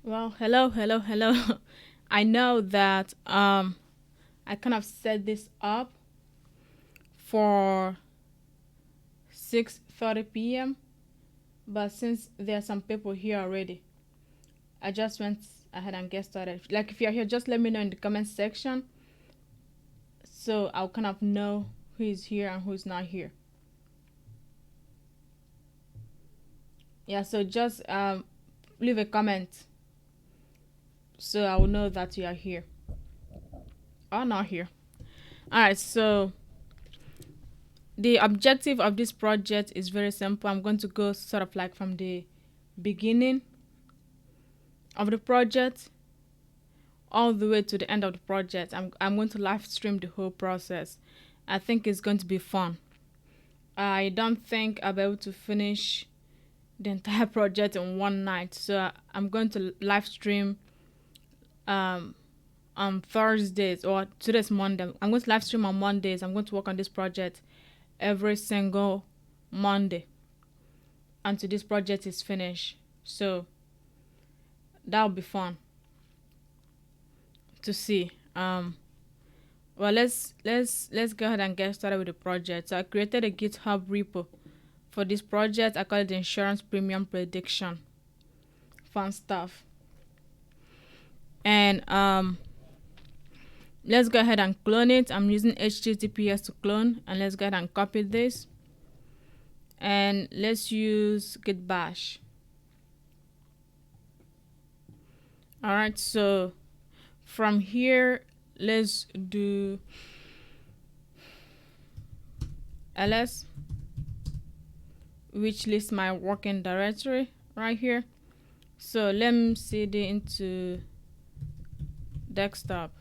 Well, hello, hello, hello. I know that I kind of set this up for 6:30 p.m. But since there are some people here already, I just went ahead and get started. Like if you're here, just let me know in the comment section so I'll kind of know who is here and who's not here. Yeah, so just leave a comment so I will know that you are here or not here. All right, so the objective of this project is very simple. I'm going to go sort of like from the beginning of the project all the way to the end of the project. I'm going to live stream the whole process. I think it's going to be fun. I don't think I'll be able to finish the entire project in one night, so I'm going to live stream um, on Thursdays, or today's Monday. I'm going to live stream on Mondays. I'm going to work on this project every single Monday until this project is finished. So that'll be fun to see. Well, let's go ahead and get started with the project. So I created a GitHub repo for this project. I call it the insurance premium prediction. Fun stuff. And let's go ahead and clone it. I'm using HTTPS to clone, and let's go ahead and copy this. And let's use git bash. All right, so from here, let's do ls, which lists my working directory right here. So let me cd into desktop.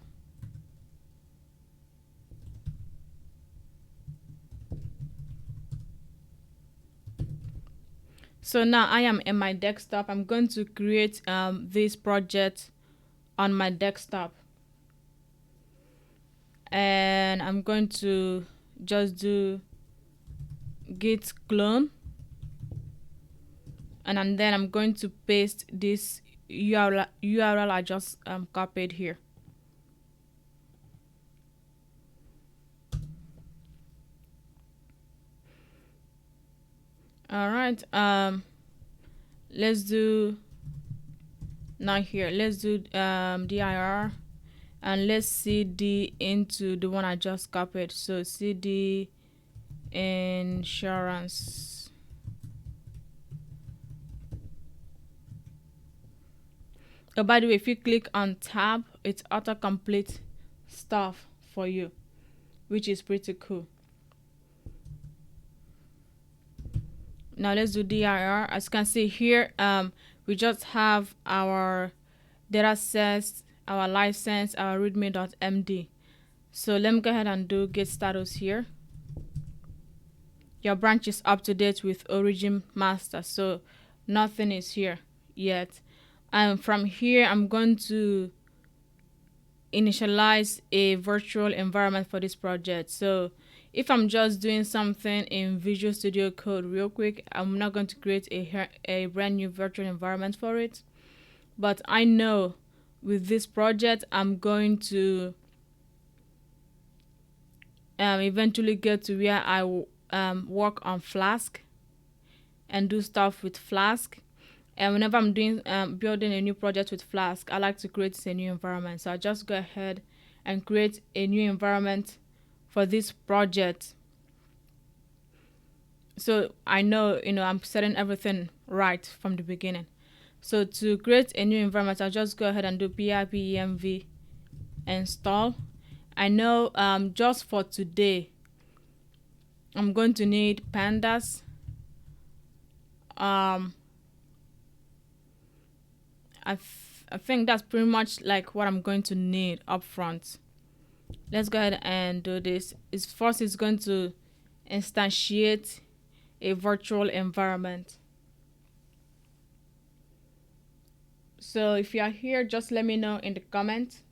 So now I am in my desktop. I'm going to create this project on my desktop. And I'm going to just do git clone. And then I'm going to paste this URL I just copied here. All right. Let's do now here. Let's do dir, and let's cd into the one I just copied. So cd insurance. Oh, by the way, if you click on tab, it's autocomplete stuff for you, which is pretty cool. Now let's do dir. As you can see here, we just have our data sets, our license, our readme.md. So let me go ahead and do get status here. Your branch is up to date with origin master, so nothing is here yet. And from here, I'm going to initialize a virtual environment for this project. So if I'm just doing something in Visual Studio Code real quick, I'm not going to create a brand new virtual environment for it. But I know with this project, I'm going to eventually get to where I work on Flask and do stuff with Flask. And whenever I'm doing building a new project with Flask, I like to create a new environment. So I just go ahead and create a new environment for this project. So I know, I'm setting everything right from the beginning. So to create a new environment, I'll just go ahead and do pip-env install. I know just for today, I'm going to need pandas. I think that's pretty much like what I'm going to need up front. Let's go ahead and do this. First it's going to instantiate a virtual environment. So if you are here, just let me know in the comments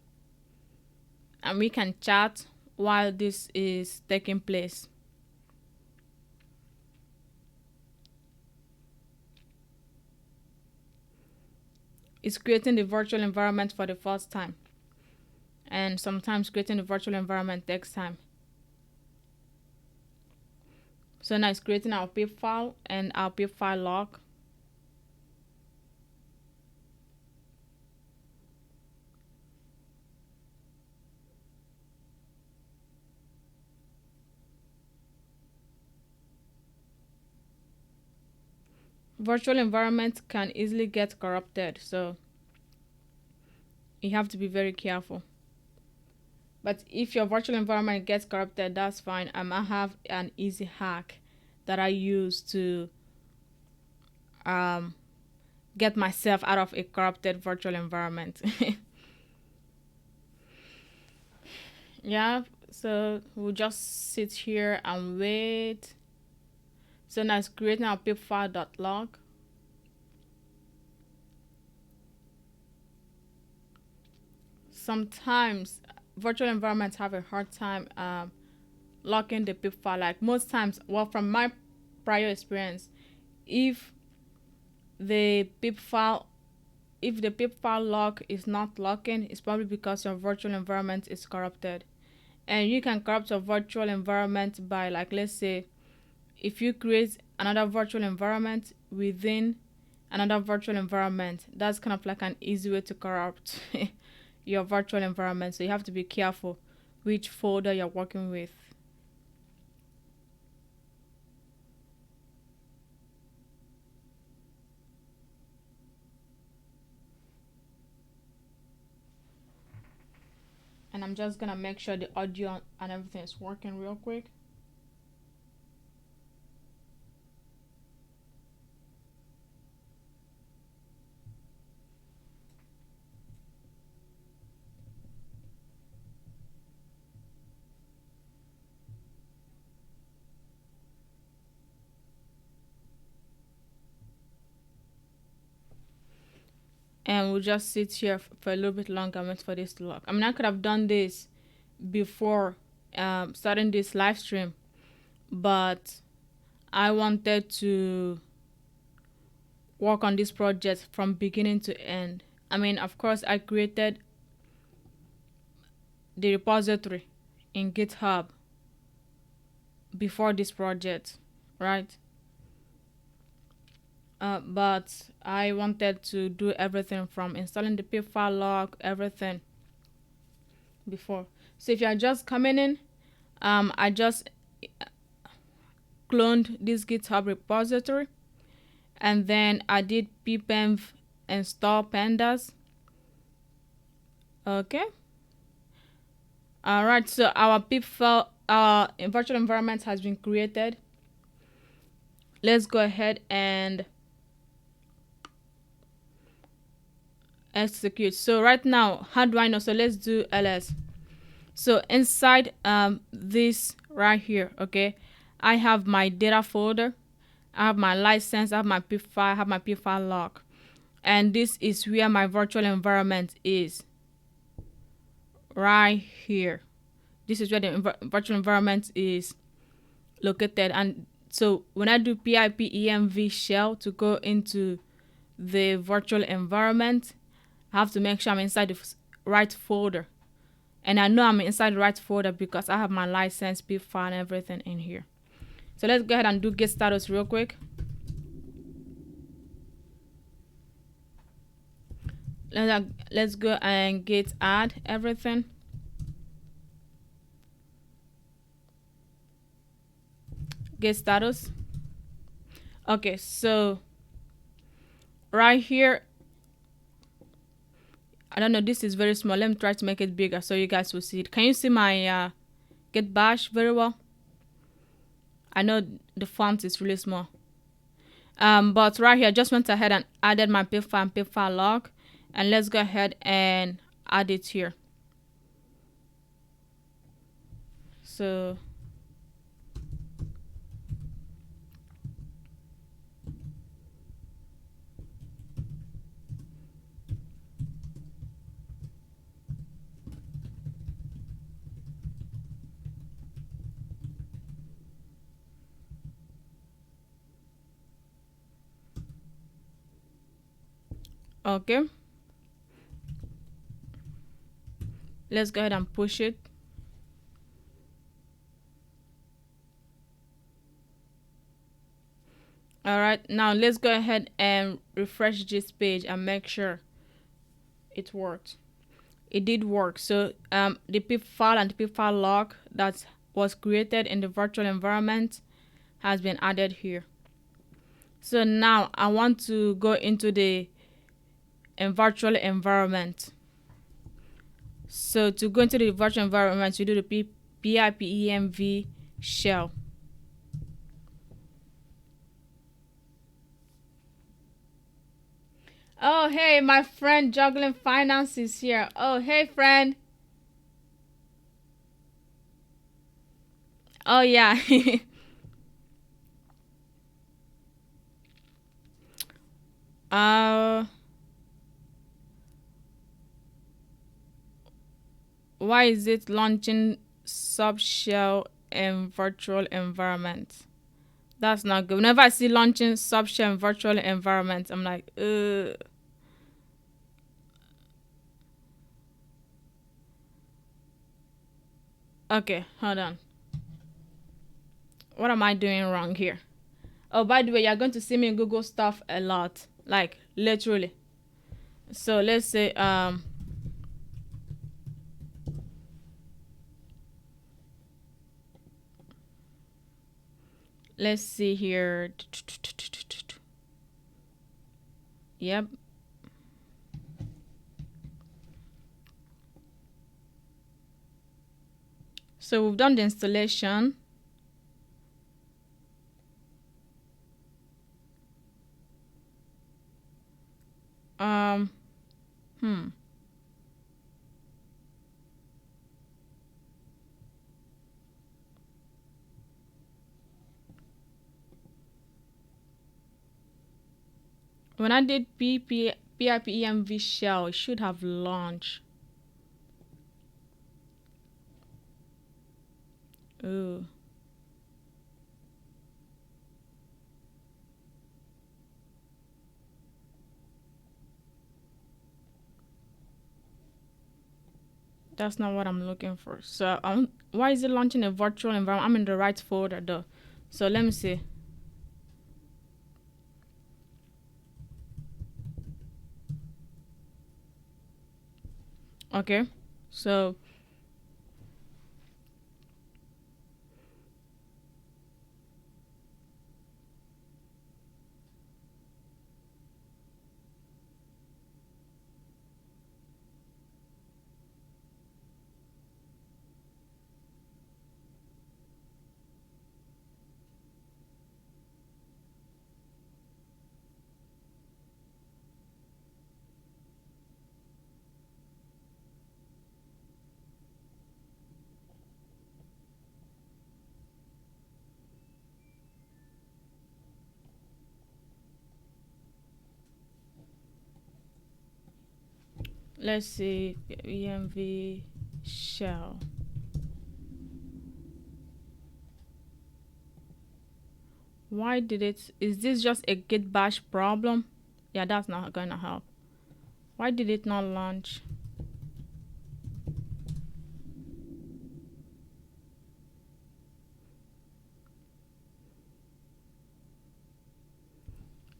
and we can chat while this is taking place. is creating the virtual environment for the first time. And sometimes creating the virtual environment takes time. So now it's creating our pip file and our pip file log. Virtual environments can easily get corrupted, so you have to be very careful. But if your virtual environment gets corrupted, that's fine. I might have an easy hack that I use to um, get myself out of a corrupted virtual environment. Yeah, so we'll just sit here and wait. So now it's creating our pipfile.log. Sometimes virtual environments have a hard time locking the pip file. Like most times, well, from my prior experience, if the pip file if the pip file lock is not locking, it's probably because your virtual environment is corrupted. And you can corrupt your virtual environment by, like, let's say if you create another virtual environment within another virtual environment, that's kind of like an easy way to corrupt your virtual environment. So you have to be careful which folder you're working with. And I'm just gonna make sure the audio and everything is working real quick. And we'll just sit here for a little bit longer and wait for this to lock. I mean, I could have done this before starting this live stream, but I wanted to work on this project from beginning to end. I mean, of course, I created the repository in GitHub before this project, right? But I wanted to do everything from installing the pip file log, everything before. So if you're just coming in, I just cloned this GitHub repository, and then I did pipenv install pandas. Okay. All right. So our pip file, our virtual environment has been created. Let's go ahead and execute. So right now, how do I know? So let's do ls. So inside this right here, okay, I have my data folder, I have my license, I have my pip file, I have my pip file log, and this is where my virtual environment is. Right here, this is where the virtual environment is located. And so when I do pip env shell to go into the virtual environment, I have to make sure I'm inside the right folder. And I know I'm inside the right folder because I have my license, pip file, and everything in here. So let's go ahead and do get status real quick. Let's go and get add everything. Get status. Okay, so right here, I don't know, this is very small. Let me try to make it bigger so you guys will see it. Can you see my get bash very well? I know the font is really small. But right here, I just went ahead and added my pip file and pip file log. And let's go ahead and add it here. So okay. Let's go ahead and push it. All right, now let's go ahead and refresh this page and make sure it worked. It did work. So the pip file and the pip file log that was created in the virtual environment has been added here. So now I want to go into the virtual environment. So to go into the virtual environment, you do the pipemv shell. Oh, hey, my friend Juggling Finance is here. Oh, hey, friend. Oh, yeah. uh, why is it launching subshell in virtual environment? That's not good. Whenever I see launching subshell in virtual environment, I'm like, okay, hold on. What am I doing wrong here? Oh, by the way, you're going to see me in Google stuff a lot, like literally. So let's say let's see here. Yep. So we've done the installation. Um, hmm. When I did pipemv shell, it should have launched. Ooh. That's not what I'm looking for. So why is it launching a virtual environment? I'm in the right folder though. So let me see. Okay. So let's see. Env shell. Why did it? Is this just a git bash problem? Yeah, that's not going to help. Why did it not launch?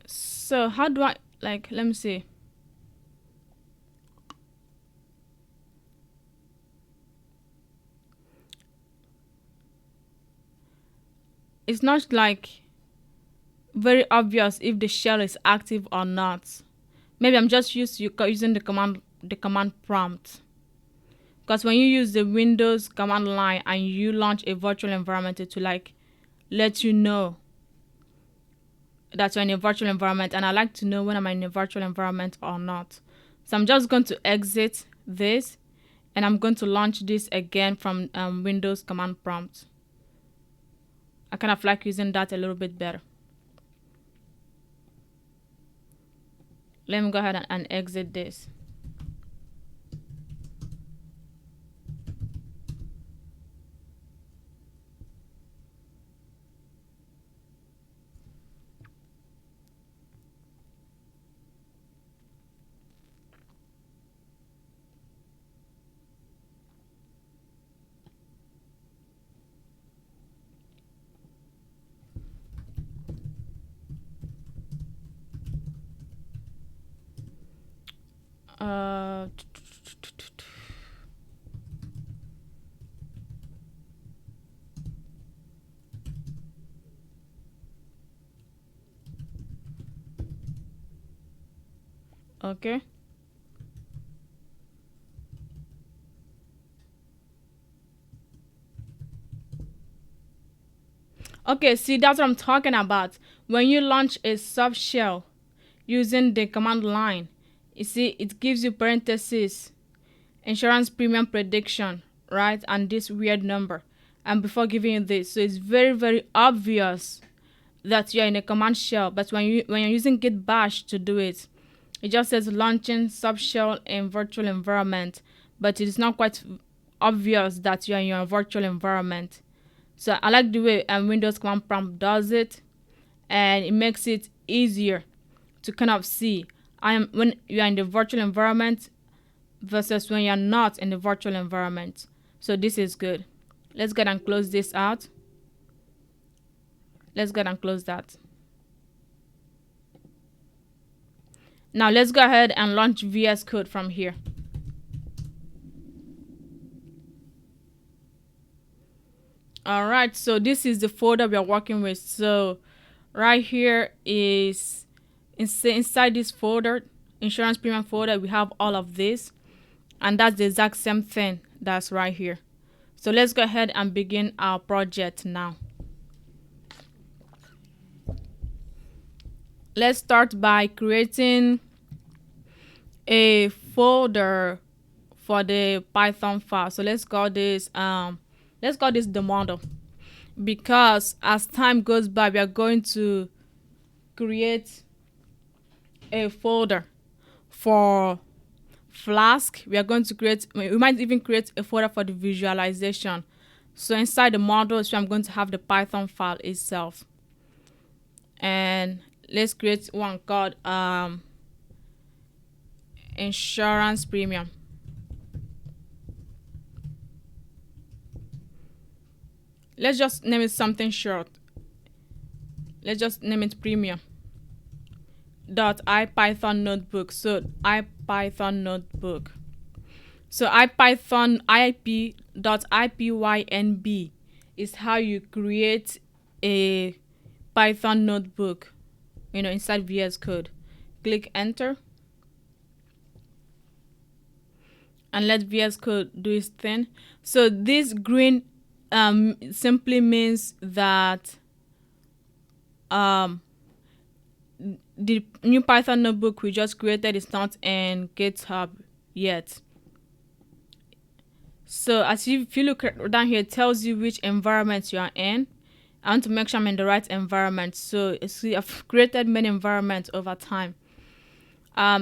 So how do I, like, let me see. It's not like very obvious if the shell is active or not. Maybe I'm just used to using the command prompt. Because when you use the Windows command line and you launch a virtual environment, it will like let you know that you're in a virtual environment, and I like to know when I'm in a virtual environment or not. So I'm just going to exit this and I'm going to launch this again from Windows command prompt. I kind of like using that a little bit better. Let me go ahead and exit this. Uh, okay. Okay, see, that's what I'm talking about. When you launch a sub shell using the command line, you see, it gives you parentheses, insurance premium prediction, right? And this weird number. And before giving you this, so it's very, very obvious that you're in a command shell. But when you're using git bash to do it, it just says launching subshell in virtual environment, but it is not quite obvious that you're in your virtual environment. So I like the way Windows command prompt does it, and it makes it easier to kind of see I am when you're in the virtual environment versus when you're not in the virtual environment. So this is good. Let's go and close this out. Let's go and close that. Now let's go ahead and launch VS Code from here. All right, so this is the folder we are working with. So right here is inside this folder, insurance premium folder, we have all of this, and that's the exact same thing that's right here. So let's go ahead and begin our project now. Let's start by creating a folder for the Python file. So let's call this the model, because as time goes by we are going to create a folder for Flask. We might even create a folder for the visualization. So inside the model, so I'm going to have the Python file itself, and let's create one called insurance premium. Let's just name it something short. Let's just name it premium dot ipython notebook. So ipython notebook. So ipython ip dot ipynb is how you create a Python notebook, inside VS Code. Click enter and let VS Code do its thing. So this green simply means that the new Python notebook we just created is not in GitHub yet. So if you look down here, it tells you which environment you are in. I want to make sure I'm in the right environment. So see, I've created many environments over time.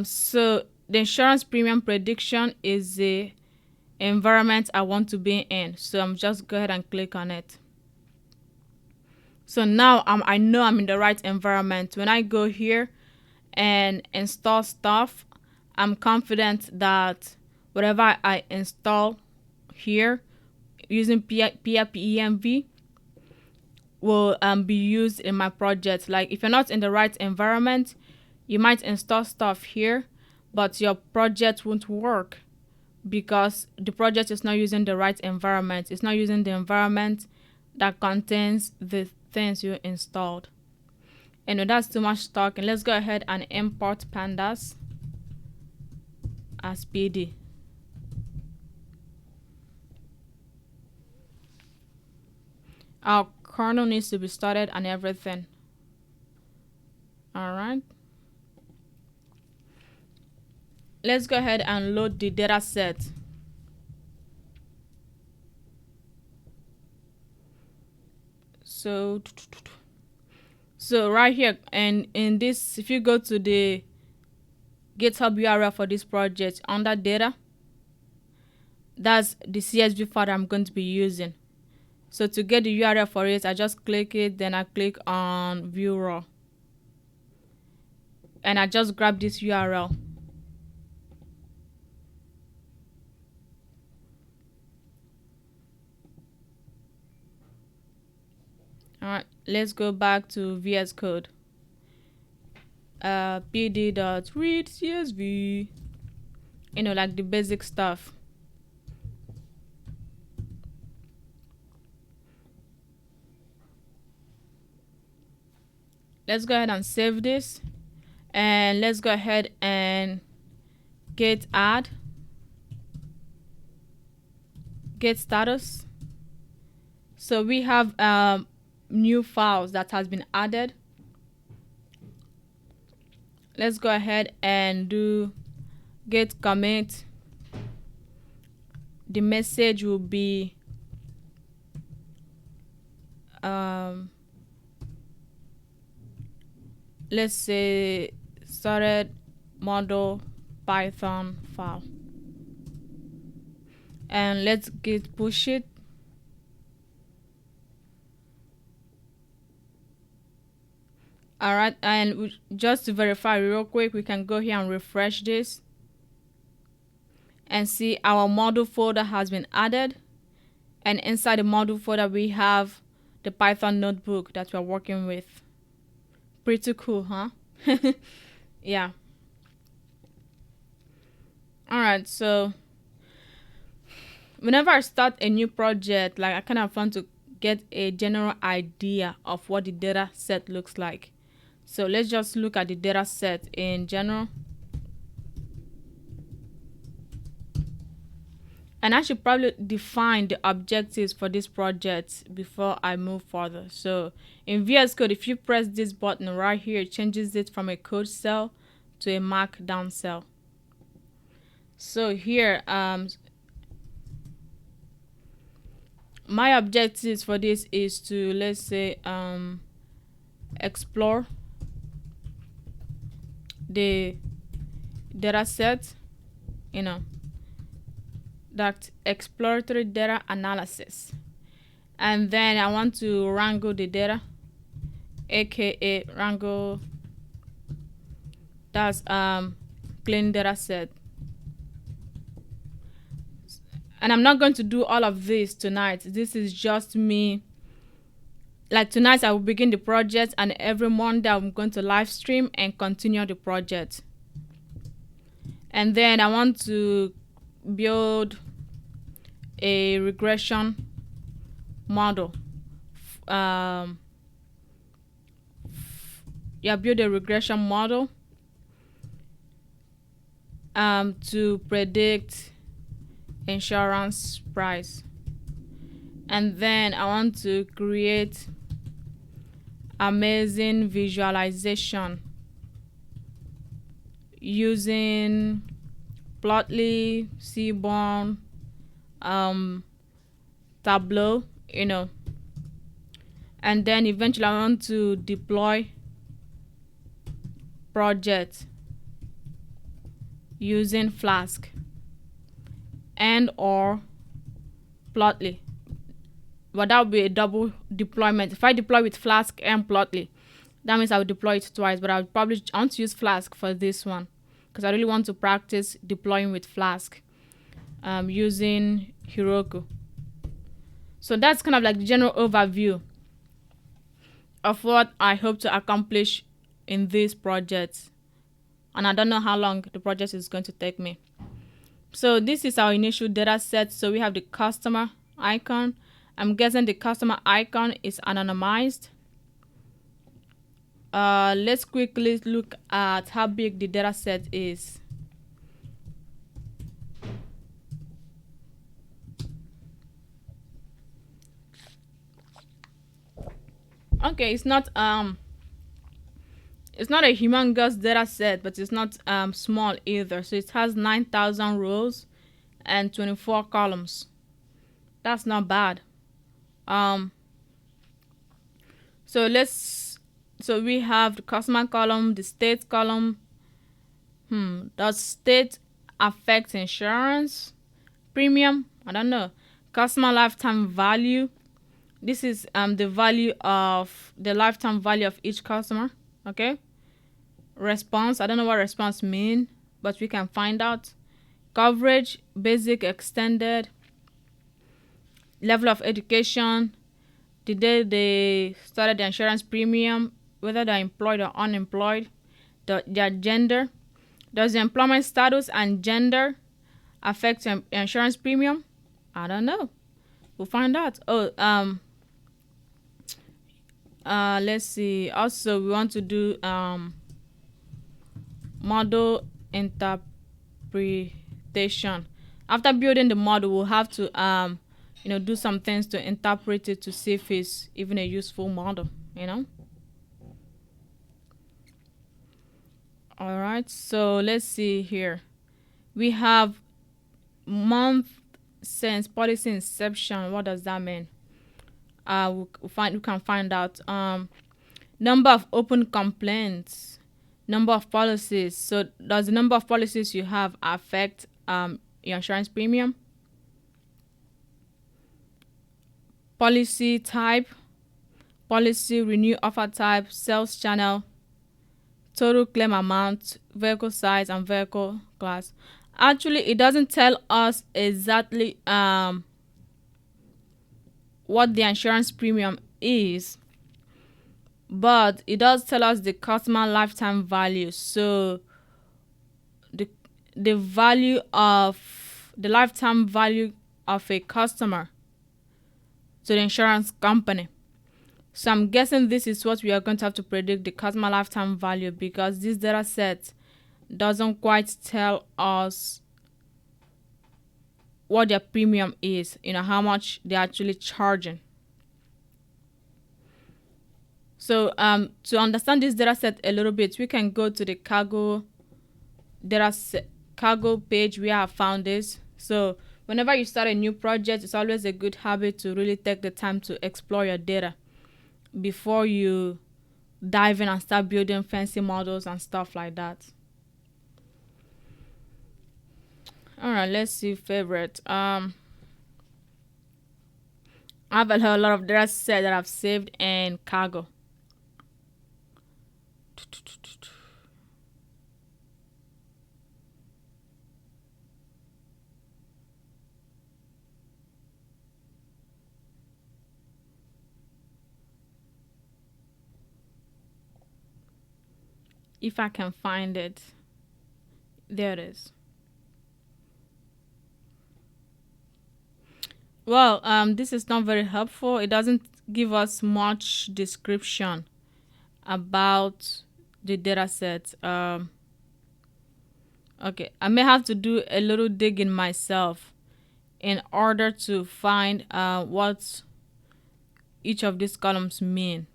So the insurance premium prediction is the environment I want to be in. So I'm just go ahead and click on it. So now I know I'm in the right environment. When I go here and install stuff, I'm confident that whatever I install here using PIPENV will be used in my project. Like if you're not in the right environment, you might install stuff here, but your project won't work because the project is not using the right environment. It's not using the environment that contains the things you installed. And that's too much talking. Let's go ahead and import pandas as PD. Our kernel needs to be started and everything. All right. Let's go ahead and load the data set. So right here, and in this, if you go to the GitHub URL for this project under data, that's the CSV file I'm going to be using. So to get the URL for it, I just click it, then I click on view raw, and I just grab this URL. Alright, let's go back to VS Code. pd.read CSV. like the basic stuff. Let's go ahead and save this, and let's go ahead and get status. So we have new files that has been added. Let's go ahead and do get commit. The message will be let's say started model Python file, and let's git push it. All right, and just to verify real quick, we can go here and refresh this and see our model folder has been added, and inside the model folder we have the Python notebook that we're working with. Pretty cool, huh? Yeah. All right, so whenever I start a new project, like I kind of want to get a general idea of what the data set looks like. So let's just look at the data set in general. And I should probably define the objectives for this project before I move further. So in VS Code, if you press this button right here, it changes it from a code cell to a markdown cell. So here, my objectives for this is to, let's say, explore the data set, that exploratory data analysis, and then I want to wrangle the data, aka wrangle, that's clean data set. And I'm not going to do all of this tonight. This is just me. Like tonight I will begin the project, and every Monday I'm going to live stream and continue the project. And then I want to build a regression model. Build a regression model to predict insurance price. And then I want to create amazing visualization using Plotly, Seaborn, Tableau, and then eventually I want to deploy project using Flask and or Plotly. But that would be a double deployment. If I deploy with Flask and Plotly, that means I would deploy it twice, but I want to use Flask for this one because I really want to practice deploying with Flask using Heroku. So that's kind of like the general overview of what I hope to accomplish in this project. And I don't know how long the project is going to take me. So this is our initial data set. So we have the customer icon. I'm guessing the customer icon is anonymized. Let's quickly look at how big the data set is. Okay, it's not a humongous data set, but it's not small either. So it has 9,000 rows and 24 columns. That's not bad. So we have the customer column, the state column. Does state affect insurance premium? I don't know. Customer lifetime value. This is the value of the lifetime value of each customer. Okay. Response. I don't know what response mean, but we can find out. Coverage, basic, extended. Level of education, the day they started the insurance premium, whether they're employed or unemployed, their gender. Does the employment status and gender affect your insurance premium? I don't know. We'll find out. Let's see. Also, we want to do model interpretation. After building the model, we'll have to do some things to interpret it to see if it's even a useful model. All right. So let's see here. We have month since policy inception. What does that mean? We can find out. Number of open complaints, number of policies. So does the number of policies you have affect your insurance premium? Policy type, policy renew offer type, sales channel, total claim amount, vehicle size, and vehicle class. Actually, it doesn't tell us exactly what the insurance premium is, but it does tell us the customer lifetime value. So the value of the lifetime value of a customer to the insurance company. So I'm guessing this is what we are going to have to predict, the customer lifetime value, because this data set doesn't quite tell us what their premium is, how much they're actually charging. So to understand this data set a little bit, we can go to the cargo page where I found this. So whenever you start a new project, it's always a good habit to really take the time to explore your data before you dive in and start building fancy models and stuff like that. All right, let's see favorite. I have a lot of data set that I've saved in cargo. If I can find it. There it is. Well, this is not very helpful. It doesn't give us much description about the data set. Okay, I may have to do a little digging myself in order to find what each of these columns mean.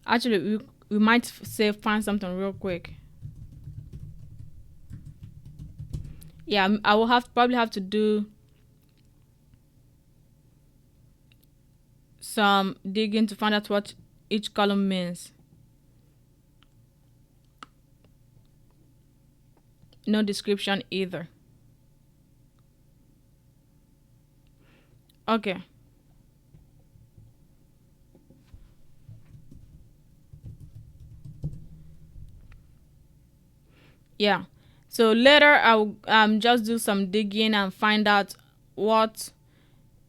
Actually, we might find something real quick. Yeah, I will probably have to do some digging to find out what each column means. No description either. Okay. Yeah. So later I'll just do some digging and find out what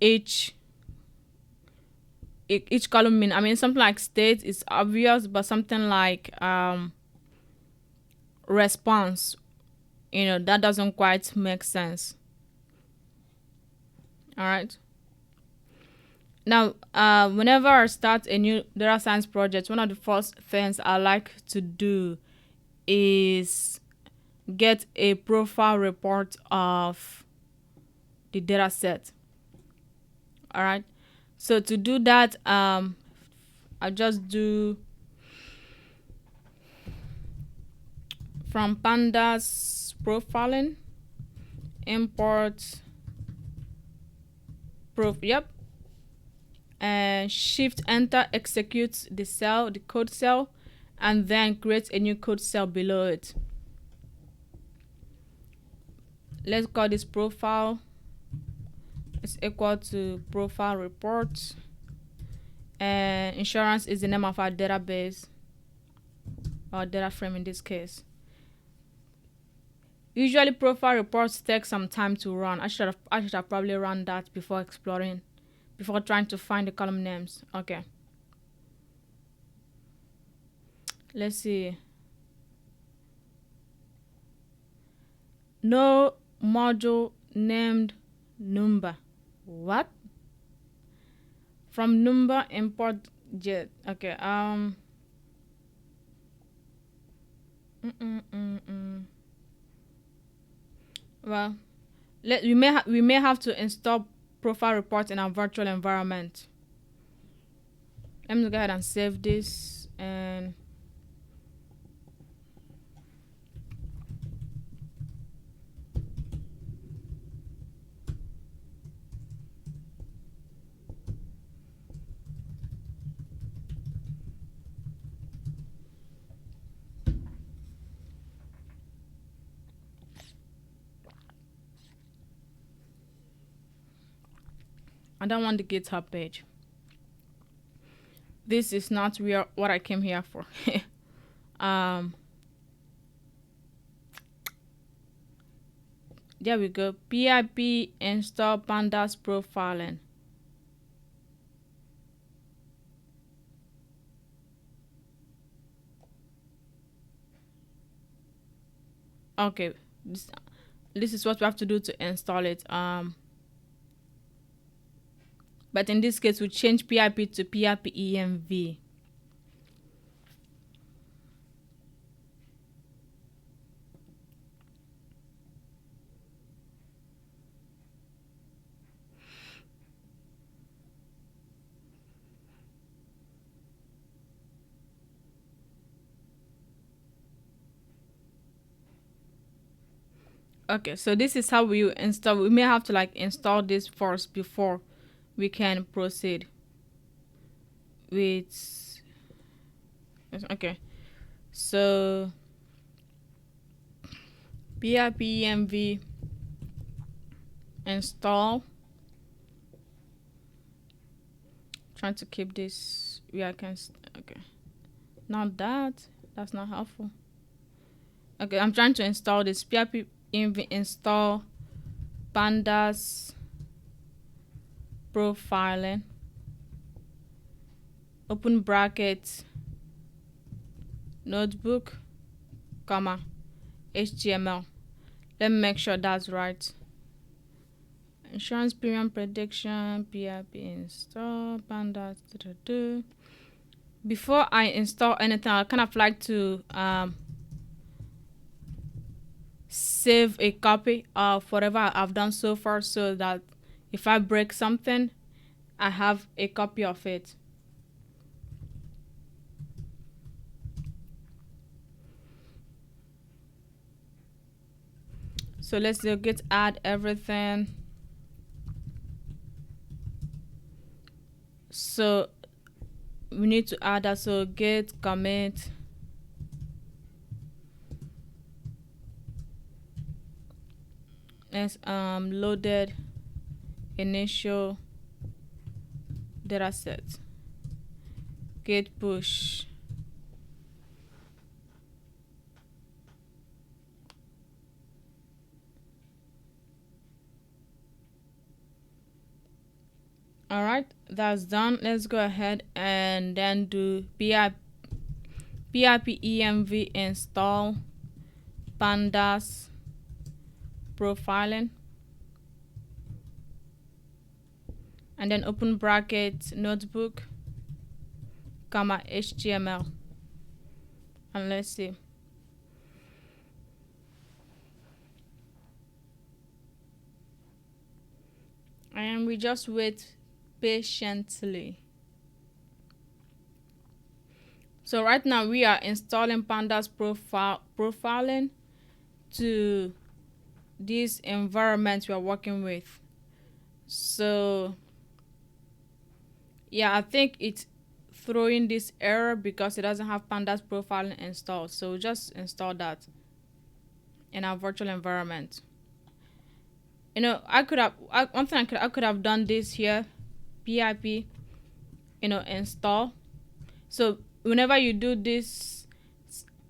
each column mean. I mean, something like state is obvious, but something like response, that doesn't quite make sense. All right. Now, whenever I start a new data science project, one of the first things I like to do is get a profile report of the data set. All right. So to do that, I just do from pandas profiling, import yep, and shift enter executes the code cell, and then create a new code cell below it. Let's call this profile. It's equal to profile report, and insurance is the name of our database or data frame in this case. Usually profile reports take some time to run. I should have probably run that before trying to find the column names. Okay. Let's see. no module named number. What? From number import jet. Okay. Mm, mm, mm, mm. Well, we may have to install profile report in our virtual environment. Let me go ahead and save this, and I don't want the GitHub page. This is not what I came here for. um there we go. Pip install pandas profiling. Okay, this is what we have to do to install it. But in this case we change pip to pip env. Okay, so this is how we install. We may have to like install this first before we can proceed with. Okay, so pip env install. Trying to keep this where I can. Okay, not that. That's not helpful. Okay, I'm trying to install this pip env install pandas profiling. Open bracket notebook, comma HTML. Let me make sure that's right. Insurance premium prediction, pip install pandas. Before I install anything, I kind of like to save a copy of whatever I've done so far, so that if I break something, I have a copy of it. So let's do git add everything. So we need to add that. So git commit is loaded initial dataset. Git push. All right, that's done. Let's go ahead and then do pip env install pandas profiling, and then open bracket notebook, comma HTML, and let's see. And we just wait patiently. So right now we are installing pandas profiling to this environment we are working with. So yeah, I think it's throwing this error because it doesn't have pandas profiling installed. So we'll just install that in our virtual environment. You know, one thing I could have done this here, pip, install. So whenever you do this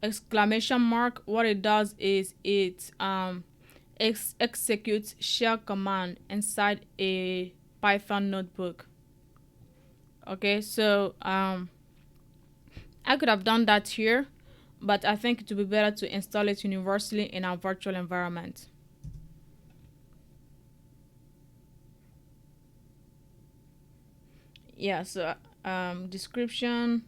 exclamation mark, what it does is it executes shell command inside a Python notebook. Okay, so I could have done that here, but I think it would be better to install it universally in our virtual environment. Yeah, so description.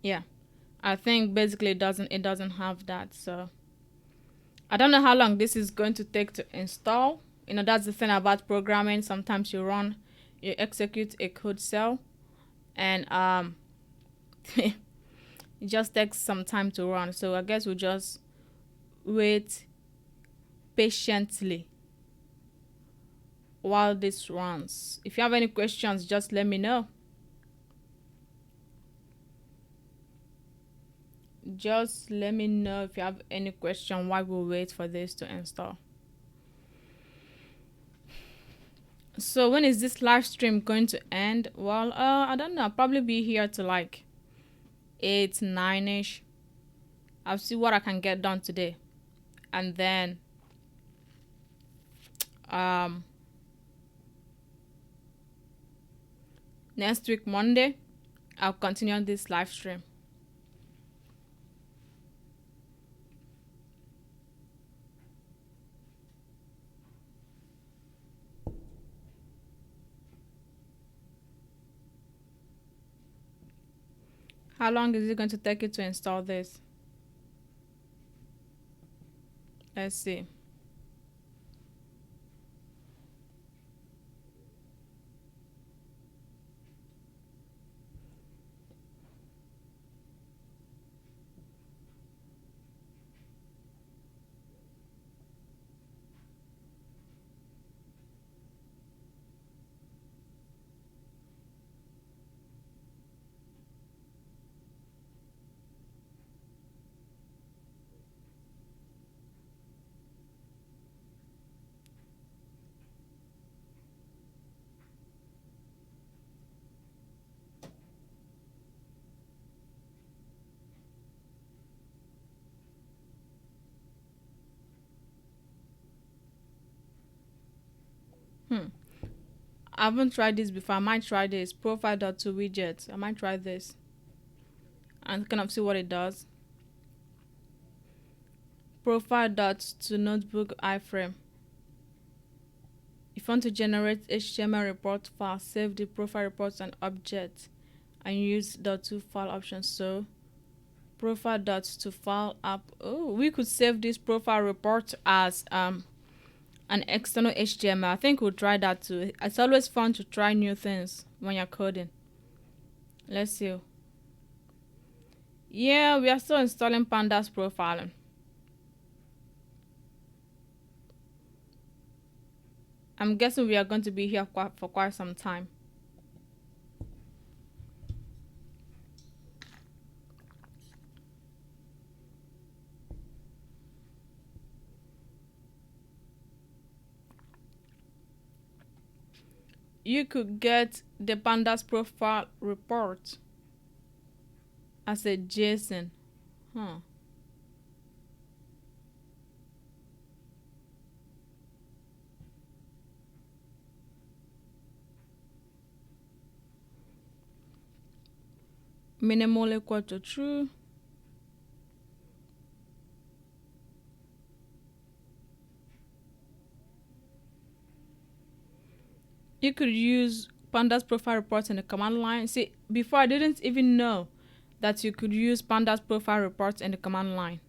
Yeah, I think basically it doesn't have that. So I don't know how long this is going to take to install. That's the thing about programming. Sometimes you execute a code cell, and it just takes some time to run. So I guess we'll just wait patiently while this runs. If you have any questions, just let me know. Just let me know if you have any question while we wait for this to install. So when is this live stream going to end? Well, I don't know. I'll probably be here to like 8, 9ish. I'll see what I can get done today, and then um next week Monday I'll continue on this live stream. How long is it going to take you to install this? Let's see. Hmm. I haven't tried this before. I might try this. Profile.to widget. I might try this and kind of see what it does. Profile.to notebook iframe. If you want to generate HTML report file, save the profile reports and object and use .to file option. So profile.to file app. Oh, we could save this profile report as an external HTML. I think we'll try that too. It's always fun to try new things when you're coding. Let's see. Yeah, we are still installing pandas profiling. I'm guessing we are going to be here for quite some time. You could get the pandas profile report as a JSON. Huh. Minimal equal to true. You could use pandas profile reports in the command line. See, before I didn't even know that you could use pandas profile reports in the command line.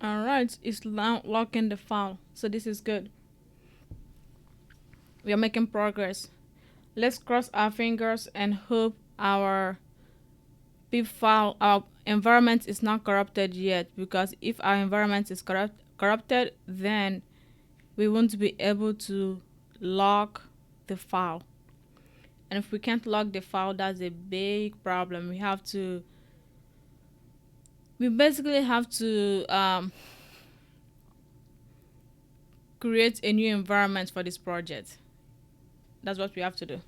All right, it's now locking the file. So this is good. We are making progress. Let's cross our fingers and hope our pip file, our environment is not corrupted yet. Because if our environment is corrupted, then we won't be able to lock the file. And if we can't lock the file, that's a big problem. We basically have to create a new environment for this project. That's what we have to do.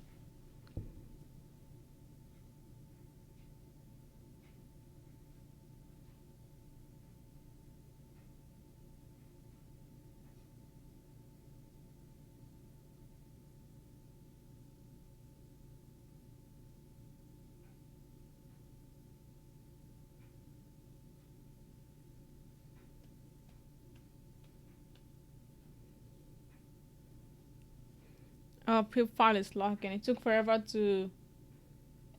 Our pip file is locking. It took forever to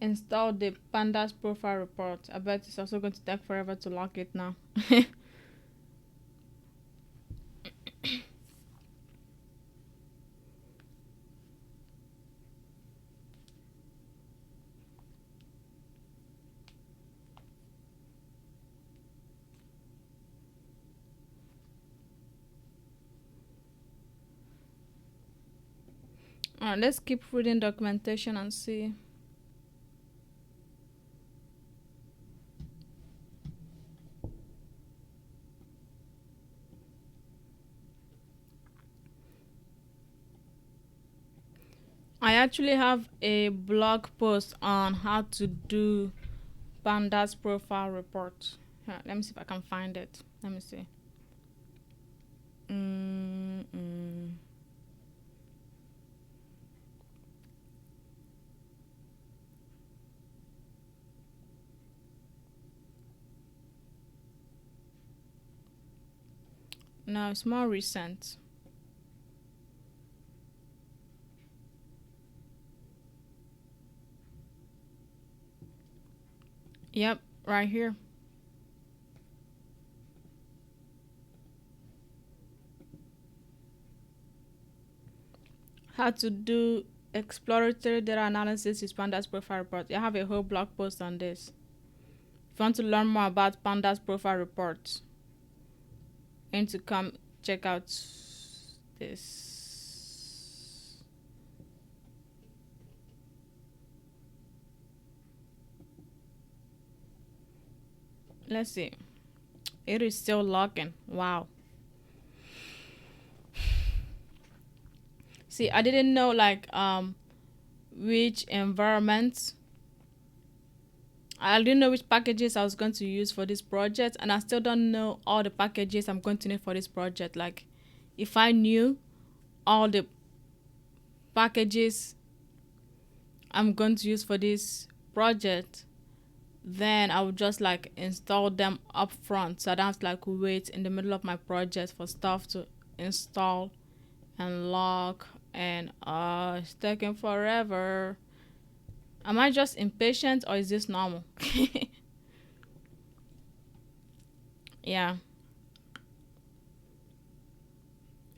install the pandas profile report. I bet it's also going to take forever to lock it now. Alright, let's keep reading documentation and see. I actually have a blog post on how to do pandas profile report. Here, let me see if I can find it. Let me see. Mm-mm. No, it's more recent. Yep, right here. How to do exploratory data analysis with pandas profile report. I have a whole blog post on this. If you want to learn more about pandas profile reports, you need to come check out this. Let's see. It is still locking. Wow. See, I didn't know which environments. I didn't know which packages I was going to use for this project, and I still don't know all the packages I'm going to need for this project. Like, if I knew all the packages I'm going to use for this project, then I would just like install them up front, so I don't have to like wait in the middle of my project for stuff to install and lock, and it's taking forever. Am I just impatient or is this normal? Yeah.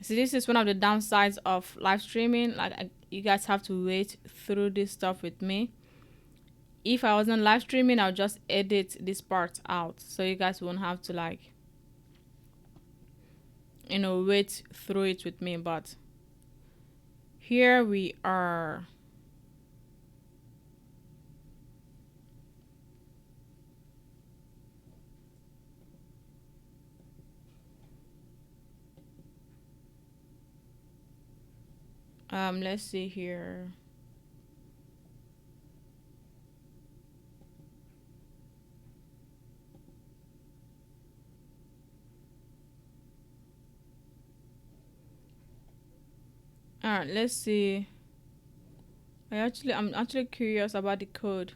See, this is one of the downsides of live streaming. You guys have to wait through this stuff with me. If I wasn't live streaming, I'll just edit this part out, so you guys won't have to wait through it with me. But here we are. Let's see here. All right, let's see. I'm actually curious about the code.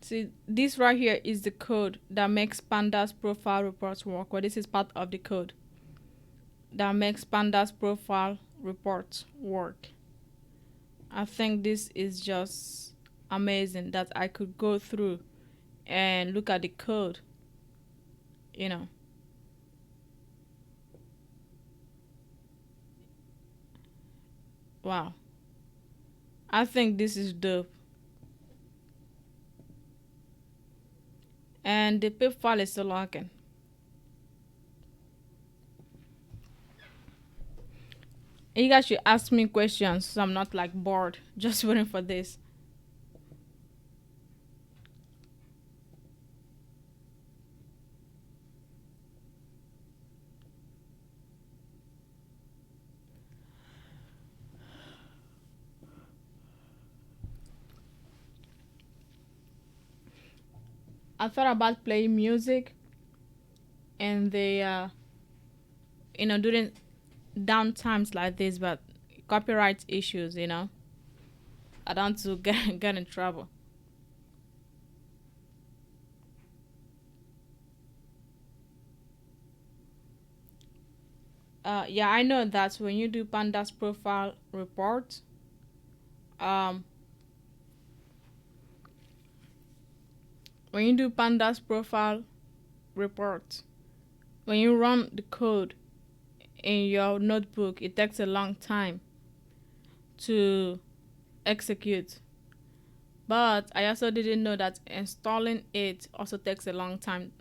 See, this right here is the code that makes pandas profile reports work. Well, this is part of the code that makes pandas profile reports work. I think this is just amazing that I could go through and look at the code, you know. Wow. I think this is dope. And the pip file is still locking. And you guys should ask me questions so I'm not like bored just waiting for this. I thought about playing music and during down times like this, but copyright issues, I don't want to get in trouble. Yeah, I know that when you do pandas profile report, um, when you do pandas profile report, when you run the code in your notebook, it takes a long time to execute. But I also didn't know that installing it also takes a long time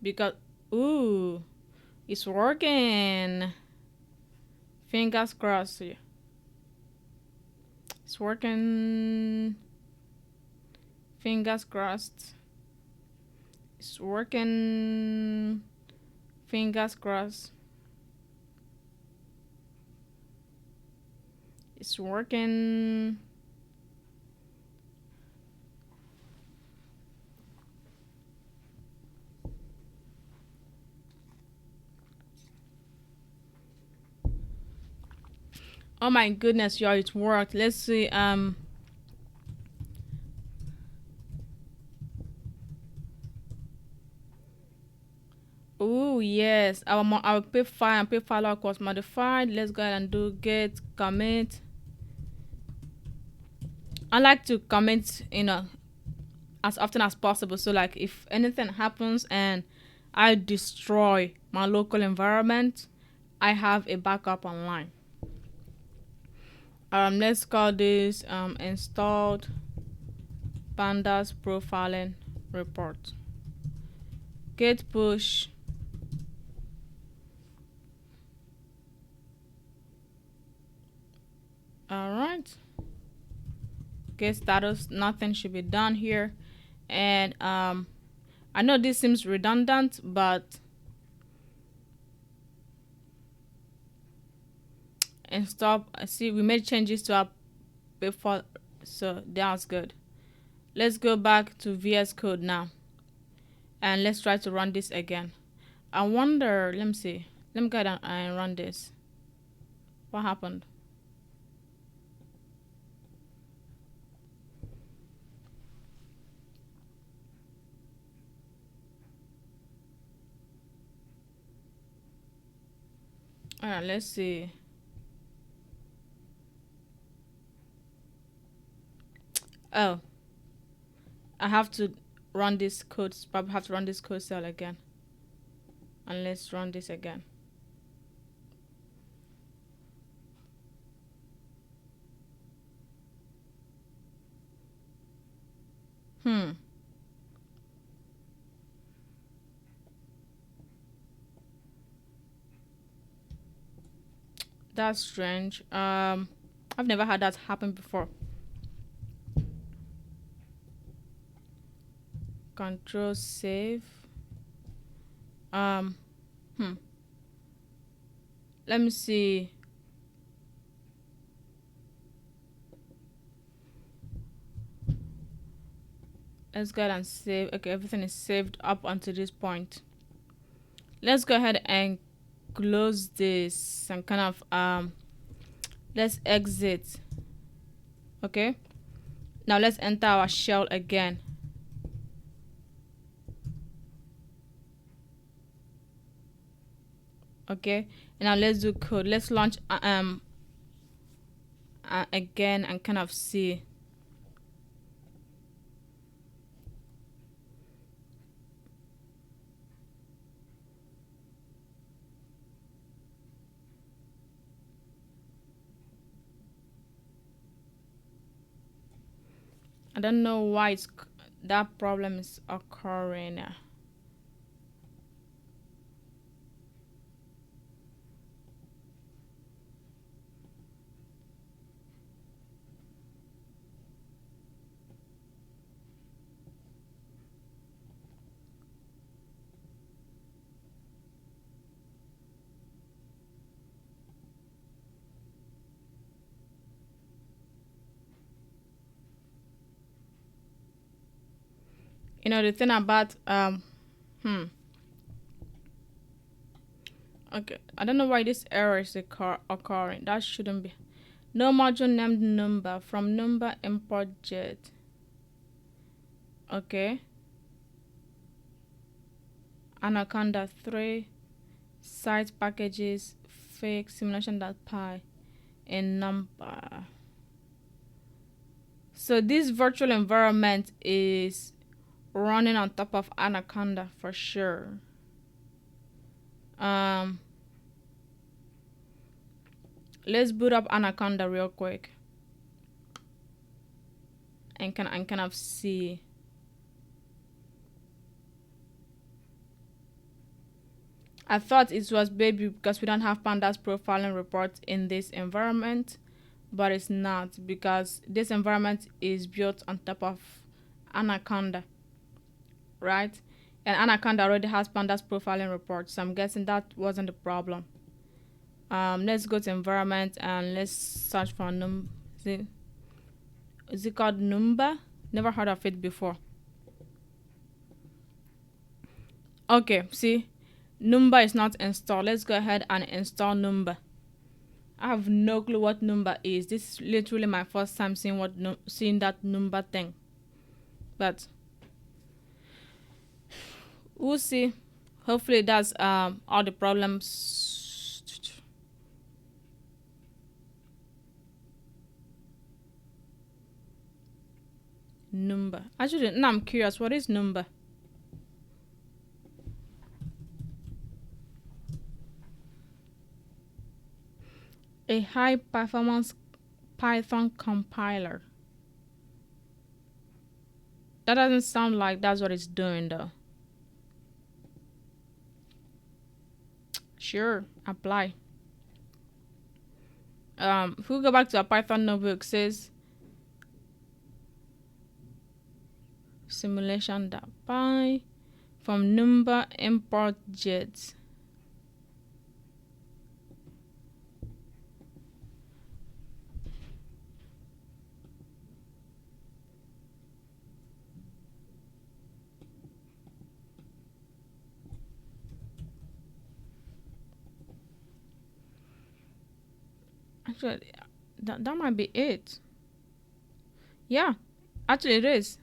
because, ooh, it's working. Fingers crossed. It's working. Fingers crossed. It's working. Fingers crossed. It's working. Oh my goodness, y'all, it worked. Let's see. Oh yes, our pip file and pip file lock was modified. Let's go ahead and do git commit. I like to commit, as often as possible. So like if anything happens and I destroy my local environment, I have a backup online. Let's call this installed pandas profiling report. Git push. All right. Get status. Nothing should be done here, and I know this seems redundant, but and stop. See, we made changes to our before, so that's good. Let's go back to VS Code now, and let's try to run this again. I wonder. Let me see. Let me go down and run this. What happened? All right, let's see. Oh, I have to run this code. Probably have to run this code cell again. And let's run this again. Hmm. That's strange. I've never had that happen before. Control save. Um, hmm. Let me see. Let's go ahead and save. Okay, everything is saved up until this point. Let's go ahead and close this and kind of let's exit. Okay. Now let's enter our shell again. Okay, and now let's do code. Let's launch again and kind of see. I don't know why that problem is occurring. You know the thing about okay, I don't know why this error is occurring. That shouldn't be. No module named number from number import jet. Okay. Anaconda 3 site packages fake simulation.py in number. So this virtual environment is running on top of Anaconda for sure. Let's boot up Anaconda real quick and kind of see. I thought it was baby because we don't have pandas profiling report in this environment, but it's not because this environment is built on top of Anaconda, right? And Anaconda already has pandas profiling report, so I'm guessing that wasn't the problem. Let's go to environment and let's search for is it called Numba? Never heard of it before. Okay, see, Numba is not installed. Let's go ahead and install Numba. I have no clue what Numba is. This is literally my first time seeing that Numba thing. But we'll see. Hopefully that's all the problems. Number. Actually, now I'm curious. What is Number? A high performance Python compiler. That doesn't sound like that's what it's doing though. Sure, apply. If we go back to our Python notebook, says simulation.py from number import jet. Actually, that might be it. Yeah, actually it is.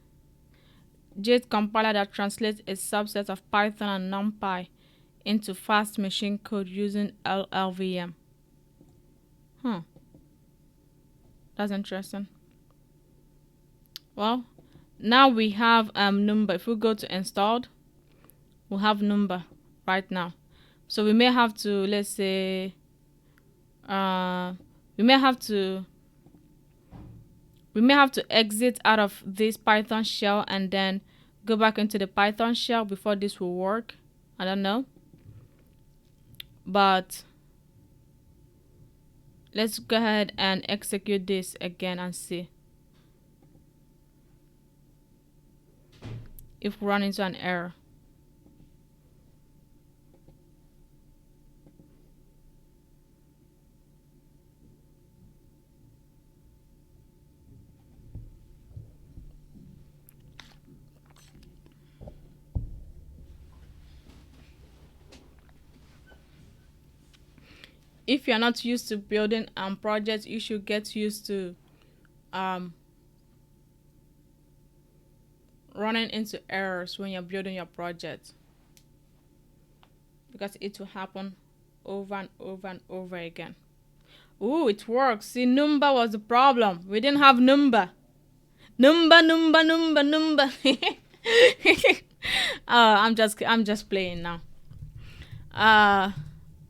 Jet compiler that translates a subset of Python and NumPy into fast machine code using LLVM. Huh. That's interesting. Well, now we have Number. If we go to installed, we'll have Number right now. So we may have to, let's say, we may have to exit out of this Python shell and then go back into the Python shell before this will work. I don't know. But let's go ahead and execute this again and see if we run into an error. If you're not used to building projects, you should get used to running into errors when you're building your project, because it will happen over and over and over again. Ooh, it works. See, number was the problem. We didn't have number. Number. I'm just playing now. Uh,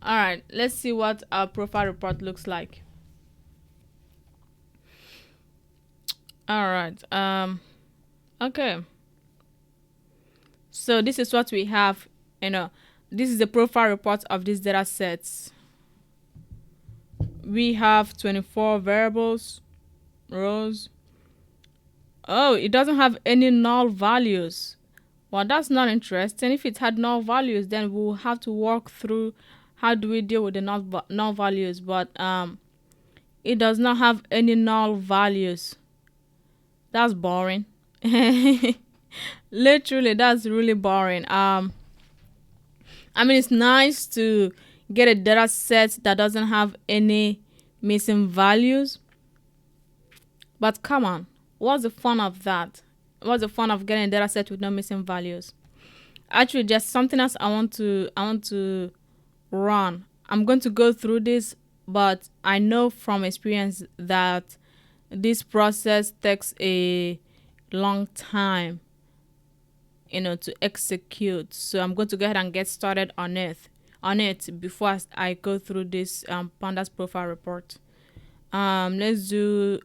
all right. Let's see what our profile report looks like. All right. Okay. So this is what we have. This is the profile report of these data sets. We have 24 variables, rows. Oh, it doesn't have any null values. Well, that's not interesting. If it had null values, then we'll have to walk through how do we deal with the null values. But it does not have any null values. That's boring. Literally, that's really boring. It's nice to get a data set that doesn't have any missing values. But come on, what's the fun of that? What's the fun of getting a data set with no missing values? Actually, just something else I want to run. I'm going to go through this, but I know from experience that this process takes a long time, to execute. So I'm going to go ahead and get started on it before I go through this pandas profile report. Let's do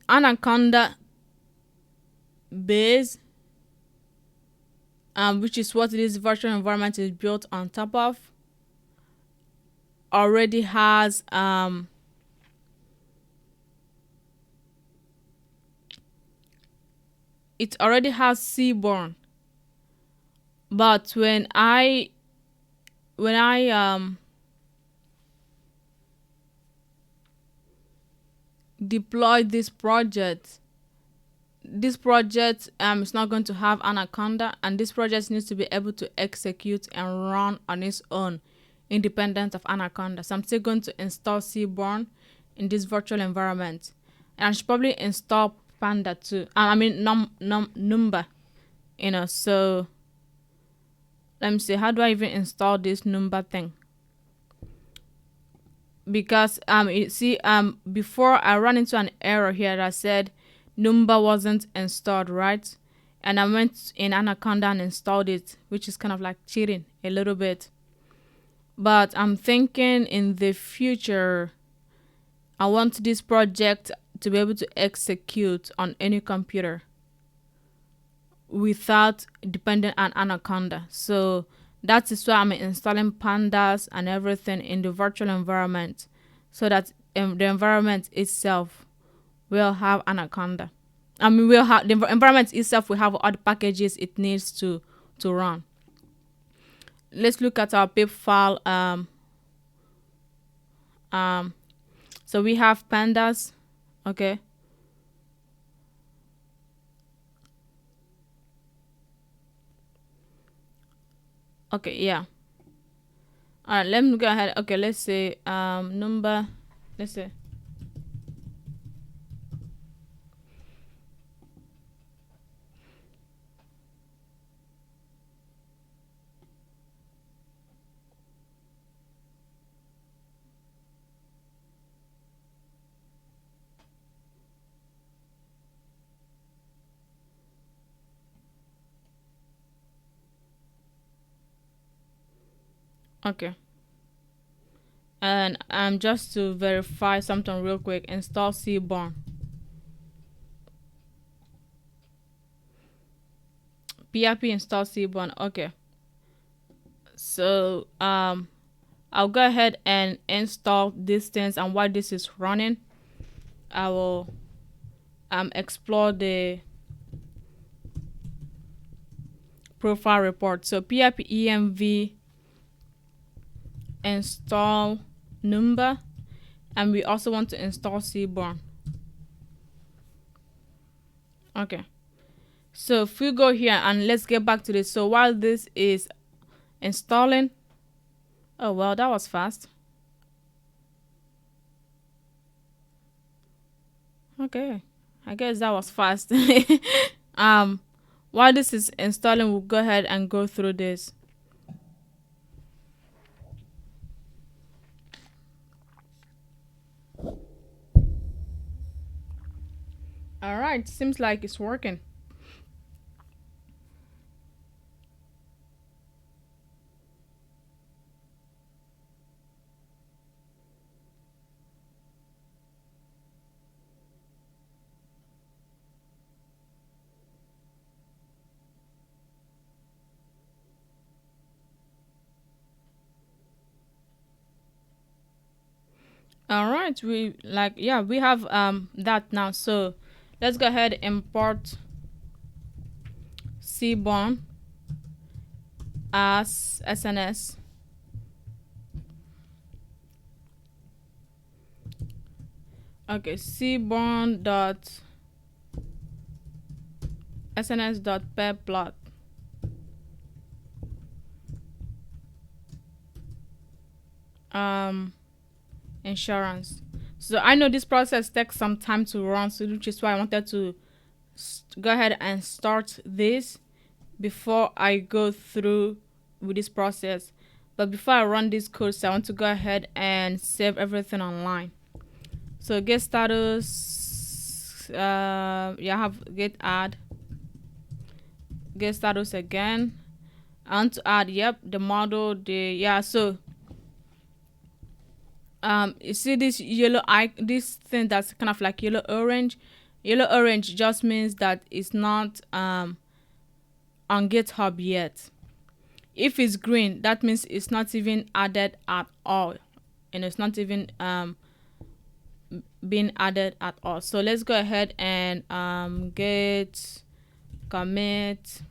Anaconda base, which is what this virtual environment is built on top of, already has Seaborn. But when I deploy this project is not going to have Anaconda, and this project needs to be able to execute and run on its own independent of Anaconda. So I'm still going to install Seaborn in this virtual environment, and I should probably install Panda too. Number. So let me see, how do I even install this number thing? Because before I ran into an error here that said number wasn't installed, right? And I went in Anaconda and installed it, which is kind of like cheating a little bit. But I'm thinking in the future, I want this project to be able to execute on any computer without depending on Anaconda. So that is why I'm installing pandas and everything in the virtual environment, so that the environment itself will have Anaconda. We'll have the environment itself will have all the packages it needs to run. Let's look at our pip file. So we have pandas. Okay. Okay, yeah. All right, let me go ahead. Okay, let's say number. Let's say. Okay. And just to verify something real quick, install Seaborn. PIP install Seaborn. Okay. So I'll go ahead and install these things, and while this is running, I will explore the profile report. So PIP env install number, and we also want to install Seaborn. Okay, so if we go here and let's get back to this. So while this is installing, oh well, that was fast. Okay, I guess that was fast. while this is installing, we'll go ahead and go through this. All right, seems like it's working. All right, we have that now. So let's go ahead and import Seaborn as SNS. Okay, Seaborn dot SNS dot plot. Insurance. So I know this process takes some time to run, so which is why I wanted to go ahead and start this before I go through with this process. But before I run this code, so I want to go ahead and save everything online. So get status, I have get status again. I want to add, the model, so you see this this thing that's kind of like yellow orange. Yellow orange just means that it's not on GitHub yet. If it's green, that means it's not even added at all, and it's not even being added at all. So let's go ahead and git commit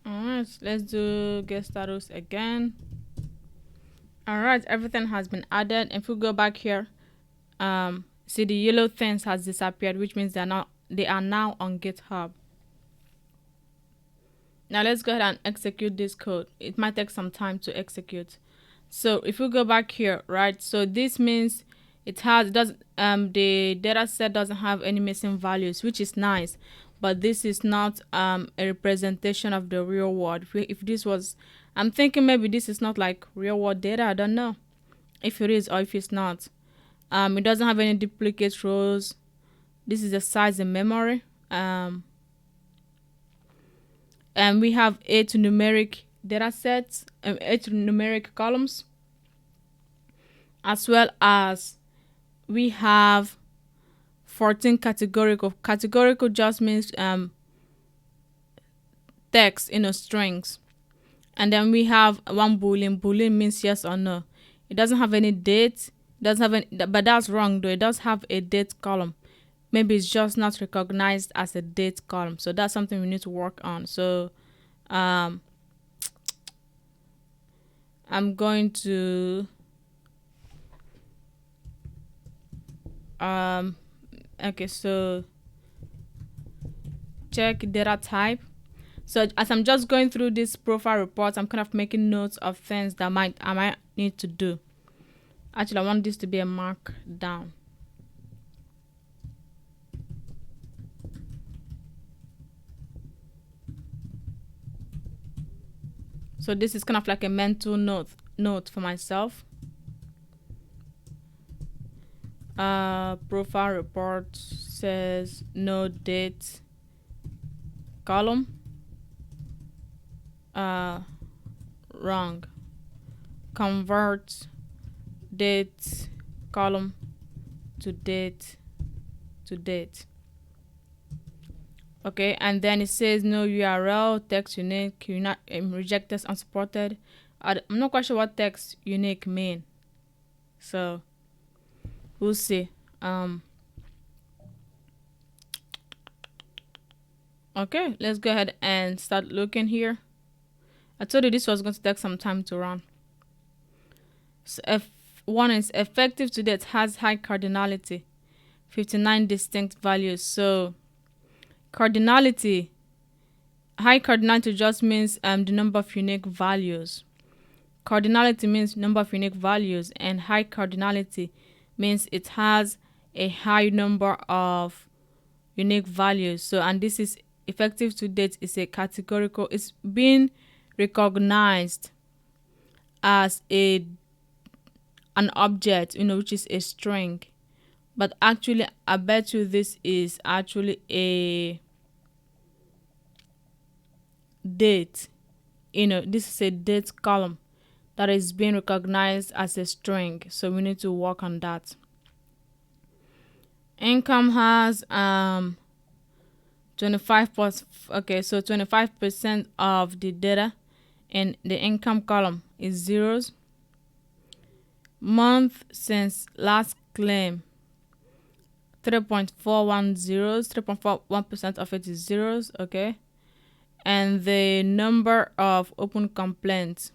alright, let's do get status again. Alright, everything has been added. If we go back here, see the yellow things has disappeared, which means they are now on GitHub. Now let's go ahead and execute this code. It might take some time to execute. So if we go back here, right? So this means the data set doesn't have any missing values, which is nice, but this is not a representation of the real world. If this was, I'm thinking maybe this is not like real world data. I don't know if it is or if it's not. It doesn't have any duplicate rows. This is the size and memory. And we have 8 numeric data sets, 8 numeric columns, as well as we have 14 categorical. Categorical just means text, strings. And then we have one boolean. Boolean means yes or no. It doesn't have any date. Doesn't have any, but that's wrong though. It does have a date column. Maybe it's just not recognized as a date column. So that's something we need to work on. So I'm going to okay, so check data type. So as I'm just going through this profile report, I'm kind of making notes of things that I might need to do. Actually, I want this to be a markdown. So this is kind of like a mental note for myself. Profile report says no date column. Wrong. Convert date column to date. Okay, and then it says no URL, text unique, rejected, unsupported. I'm not quite sure what text unique mean. So we'll see. Okay, let's go ahead and start looking here. I told you this was going to take some time to run. So one is effective to date has high cardinality, 59 distinct values. So cardinality, high cardinality just means the number of unique values. Cardinality means number of unique values, and high cardinality means it has a high number of unique values. So, and this is effective to date is a categorical, it's being recognized as an object, which is a string. But actually, I bet you this is actually a date. This is a date column that is being recognized as a string. So we need to work on that. Income has 25% of the data in the income column is zeros. Month since last claim, 3.41 of it is zeros. Okay. And the number of open complaints.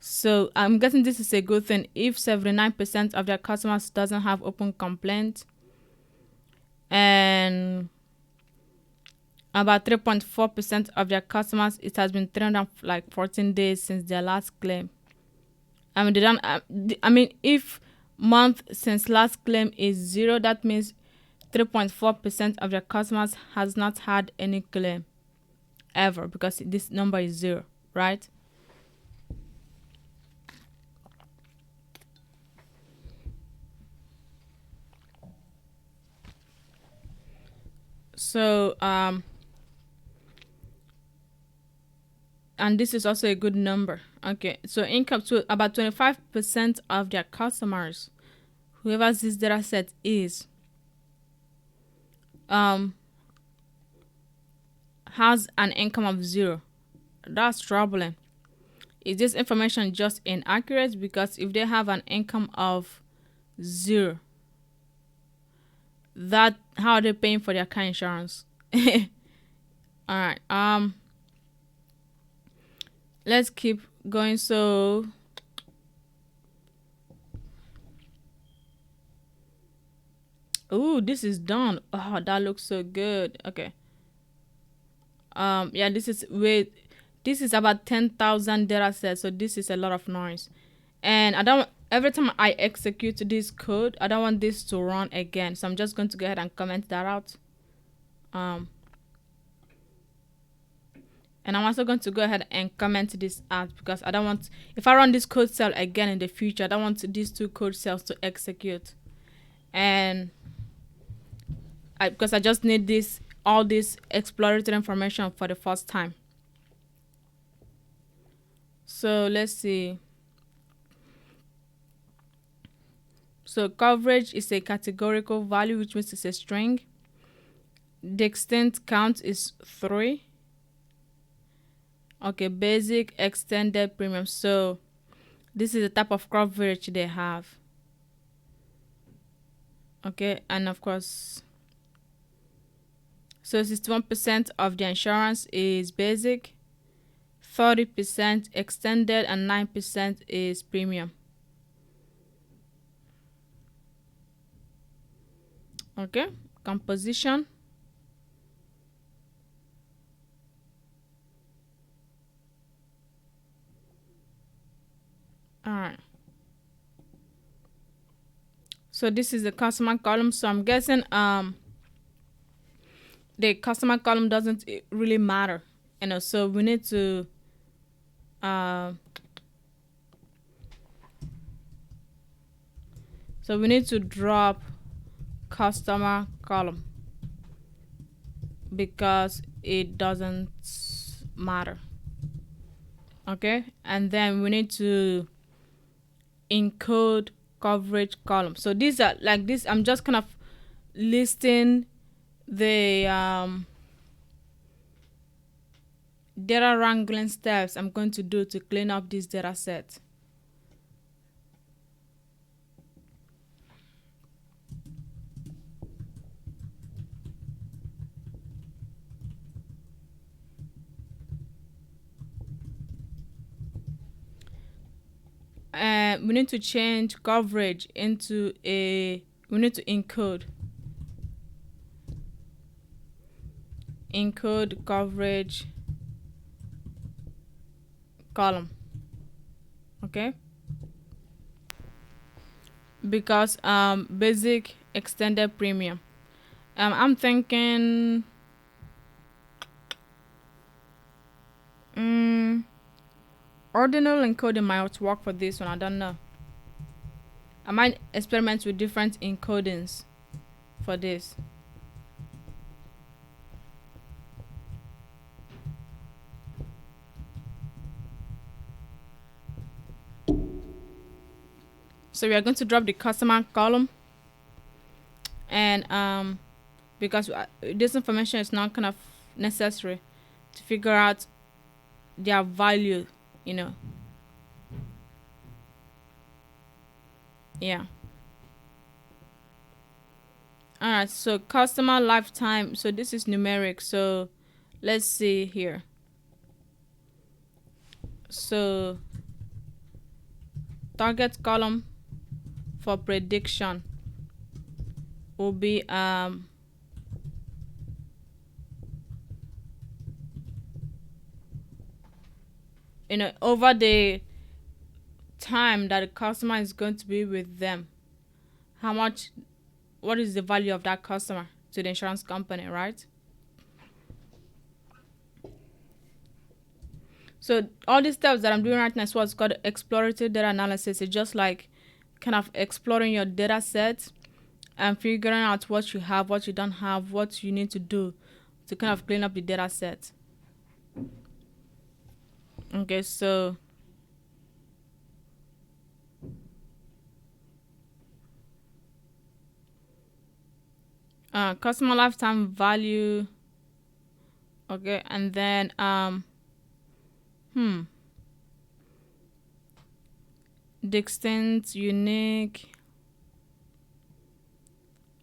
So I'm guessing this is a good thing. If 79% of their customers doesn't have open complaint, and about 3.4% of their customers, it has been 314 days since their last claim. I mean, they don't. If month since last claim is zero, that means 3.4% of their customers has not had any claim ever, because this number is zero, right? So and this is also a good number. Okay, so income to about 25% of their customers, whoever this data set is, has an income of zero. That's troubling. Is this information just inaccurate? Because if they have an income of zero, that how are they paying for their car insurance? All right. Let's keep going. So ooh, this is done. Oh, that looks so good. Okay. Yeah, this is about 10,000 data sets, so this is a lot of noise. And I don't every time I execute this code, I don't want this to run again. So I'm just going to go ahead and comment that out. And I'm also going to go ahead and comment this out, because I don't want, if I run this code cell again in the future, I don't want these two code cells to execute. And because I just need all this exploratory information for the first time. So let's see. So coverage is a categorical value, which means it's a string. The extent count is 3. Okay, basic, extended, premium. So this is the type of coverage they have. Okay, and of course, so 61% of the insurance is basic, 30% extended, and 9% is premium. Okay, composition. All right. So this is the customer column. So I'm guessing the customer column doesn't really matter, So we need to drop customer column because it doesn't matter. Okay, and then we need to encode coverage column. So these are like this. I'm just kind of listing the data wrangling steps I'm going to do to clean up this data set. we need to change coverage into we need to encode coverage column. Okay, because basic extended premium, I'm thinking ordinal encoding might work for this one. I don't know. I might experiment with different encodings for this. So we are going to drop the customer column, and because this information is not kind of necessary to figure out their value, you know. Yeah. All right, so customer lifetime, so this is numeric, so let's see here. So target column for prediction will be over the time that the customer is going to be with them, what is the value of that customer to the insurance company, right? So all these steps that I'm doing right now is what's called exploratory data analysis. It's just like kind of exploring your data set and figuring out what you have, what you don't have, what you need to do to kind of clean up the data set. Okay, so customer lifetime value. Okay, and then distinct, unique.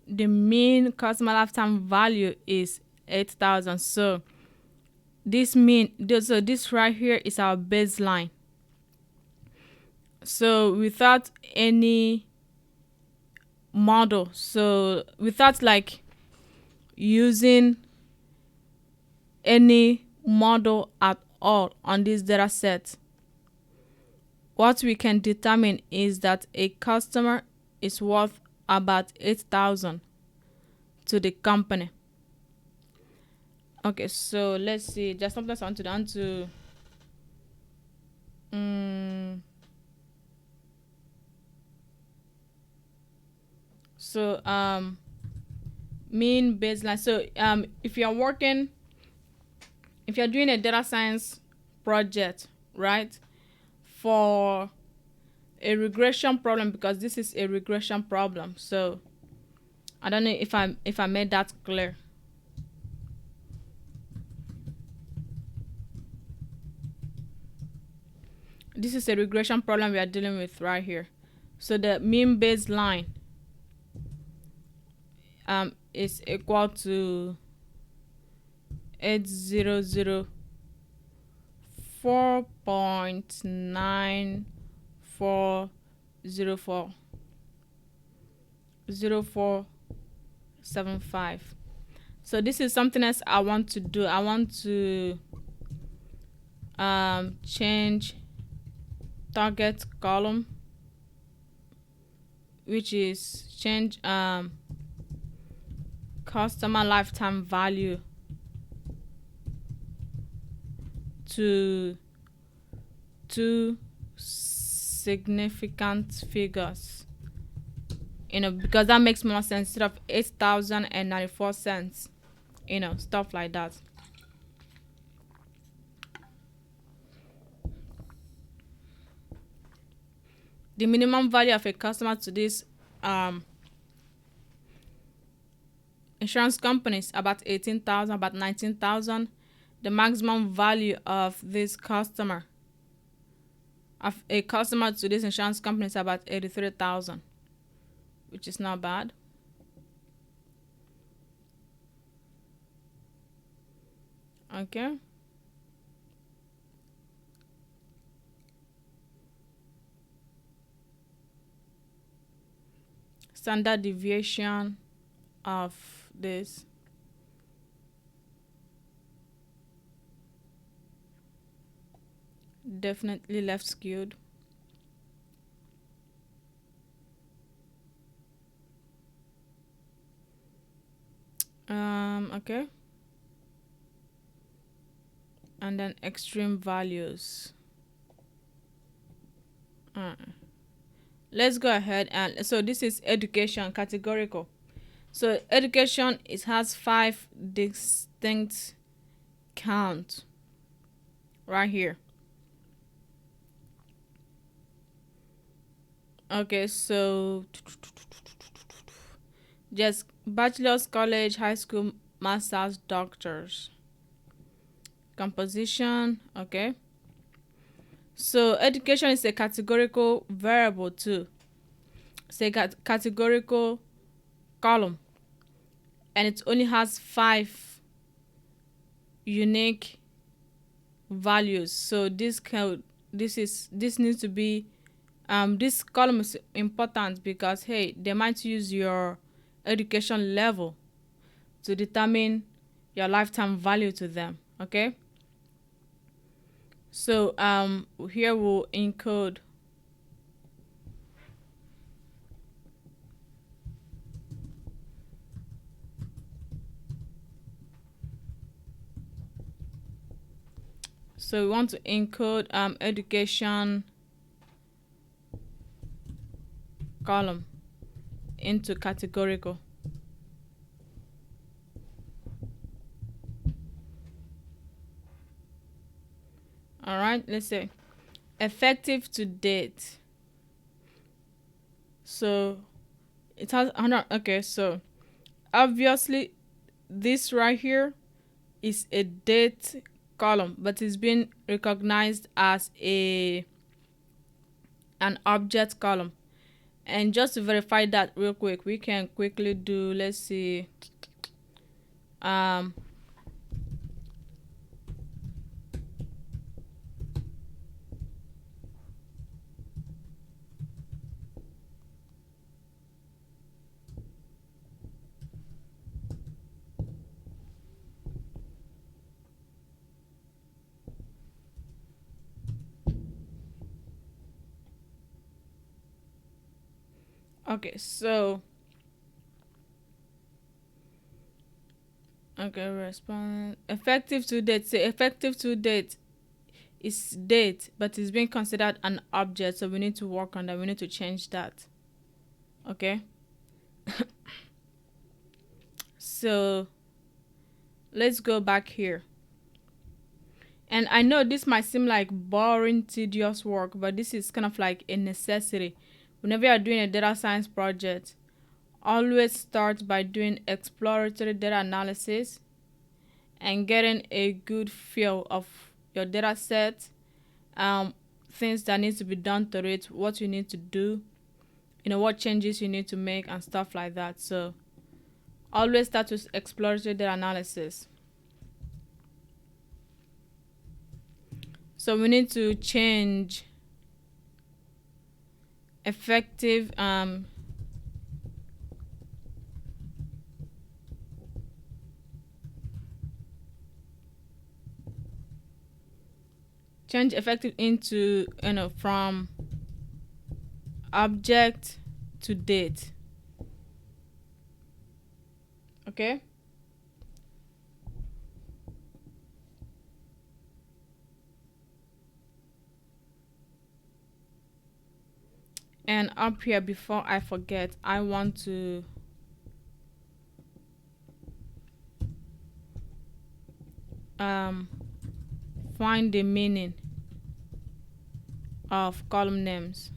The mean customer lifetime value is 8,000. So this right here is our baseline. So without any model, so without like using any model at all on this data set, what we can determine is that a customer is worth about 8,000 to the company. Okay, so let's see. There's something I want to do. So mean baseline. So if you're doing a data science project, right, for a regression problem, because this is a regression problem. So I don't know if I made that clear. This is a regression problem we are dealing with right here. So the mean baseline is equal to 804.940475. So this is something else I want to do. I want to change target column, which is change customer lifetime value to two significant figures, because that makes more sense, instead of 8,094 cents, stuff like that. The minimum value of a customer to this insurance companies about 18,000, about 19,000. The maximum value of this customer, of a customer to this insurance company, is about 83,000, which is not bad. Okay. standard deviation of this. Definitely left skewed. Okay. And then extreme values. Let's go ahead, and so this is education categorical. So education, it has 5 distinct count right here. Okay, so just bachelor's, college, high school, master's, doctors. Composition, okay. So education is a categorical variable too. It's a categorical column, and it only has 5 unique values. So this needs to be this column is important because hey, they might use your education level to determine your lifetime value to them. Okay, so here we'll encode so we want to encode education column into categorical. All right, let's say effective to date. So it has 100. Okay, so obviously this right here is a date column, but it's been recognized as an object column. And just to verify that real quick, we can quickly do, let's see, um okay, so okay, respond effective to date. So effective to date is date, but it's being considered an object, so we need to work on that. We need to change that. Okay. So let's go back here. And I know this might seem like boring, tedious work, but this is kind of like a necessity. Whenever you're doing a data science project, always start by doing exploratory data analysis and getting a good feel of your data set, things that need to be done to it, what you need to do, what changes you need to make and stuff like that. So always start with exploratory data analysis. So we need to change effective change effective into from object to date. Okay. And up here, before I forget, I want to find the meaning of column names.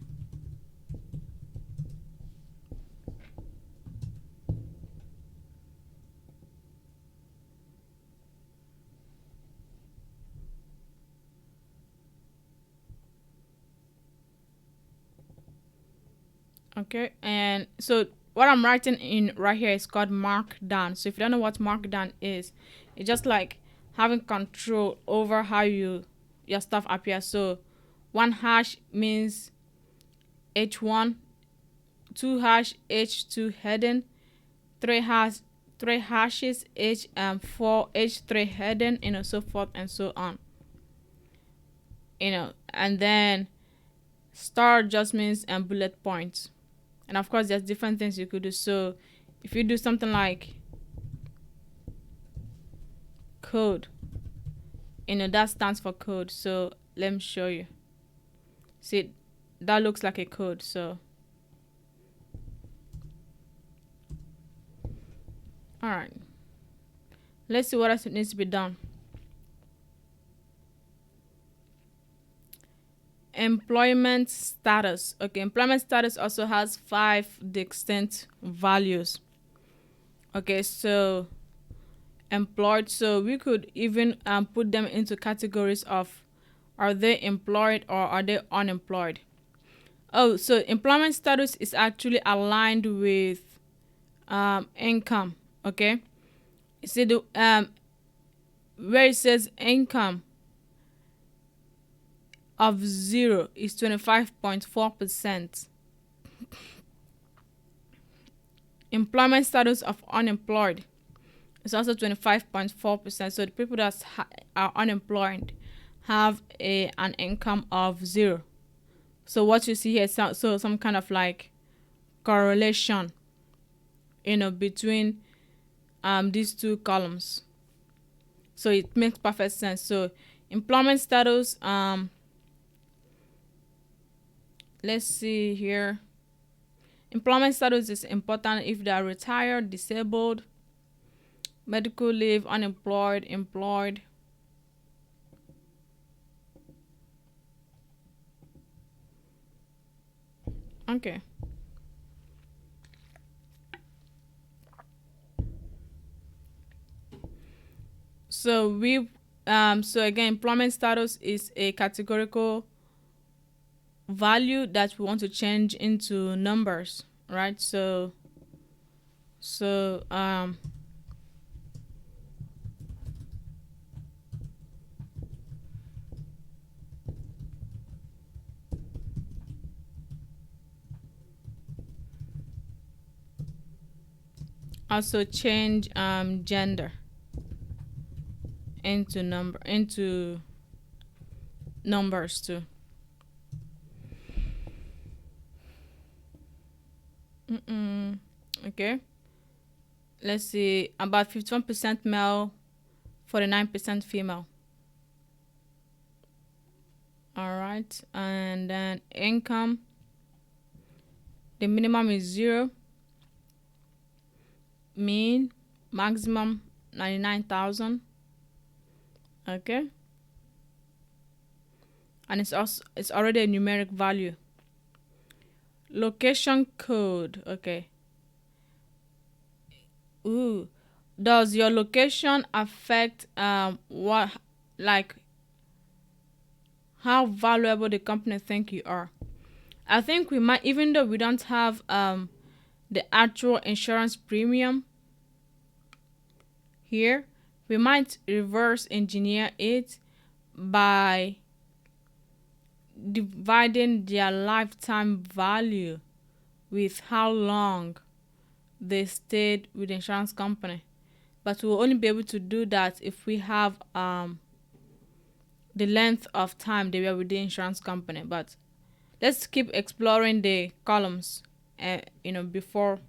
Okay, and so what I'm writing in right here is called markdown. So if you don't know what markdown is, it's just like having control over how your stuff appears. So one hash means H1 2 hash H2 heading, 3 hash 3 hashes H4 H3 heading, so forth and so on. And then star just means bullet points. And of course there's different things you could do. So if you do something like code, that stands for code. So let me show you. See, that looks like a code. So all right, let's see what else needs to be done. Employment status. Okay, employment status also has 5 distinct values. Okay, so employed, so we could even put them into categories of, are they employed or are they unemployed? Oh, so employment status is actually aligned with income. Okay, you see the where it says income of 0 is 25.4%. Employment status of unemployed is also 25.4%. So the people that are unemployed have an income of 0. So what you see here is so some kind of like correlation, between these two columns. So it makes perfect sense. So employment status, let's see here. Employment status is important if they are retired, disabled, medical leave, unemployed, employed. Okay. So so again, employment status is a categorical value that we want to change into numbers, right? So also change gender into numbers too. Okay, let's see, about 51% male, 49% female. All right, and then income, the minimum is 0, mean, maximum 99,000. Okay, and it's already a numeric value. Location code. Okay. Ooh, does your location affect what, like, how valuable the company think you are? I think we might, even though we don't have the actual insurance premium here, we might reverse engineer it by dividing their lifetime value with how long they stayed with the insurance company. But we'll only be able to do that if we have the length of time they were with the insurance company. But let's keep exploring the columns, before.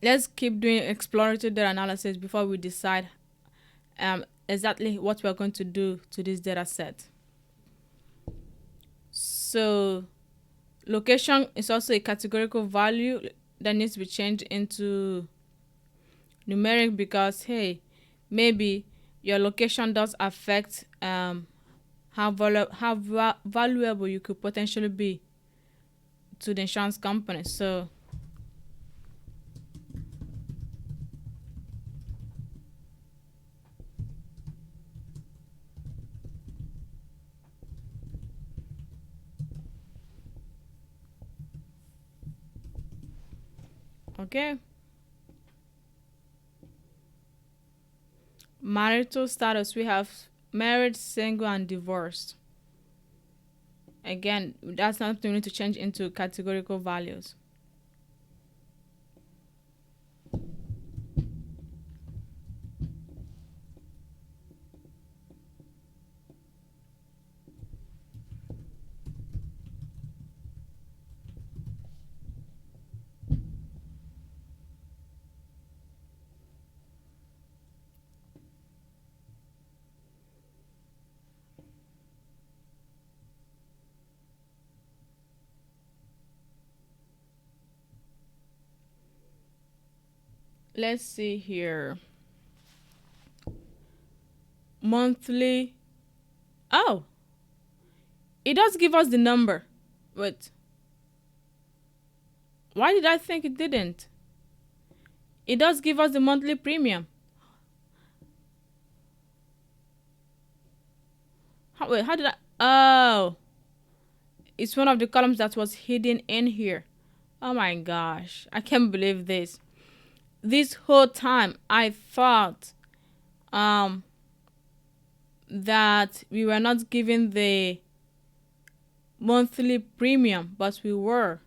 Let's keep doing exploratory data analysis before we decide exactly what we're going to do to this data set. So location is also a categorical value that needs to be changed into numeric because, hey, maybe your location does affect how valuable you could potentially be to the insurance company. So okay, marital status, we have married, single, and divorced. Again, that's not something we need to change into categorical values. Let's see here. Monthly. Oh, it does give us the number. Wait. Why did I think it didn't? It does give us the monthly premium. Wait, how did I? Oh, it's one of the columns that was hidden in here. Oh my gosh, I can't believe this. This whole time I thought um that we were not given the monthly premium, but we were.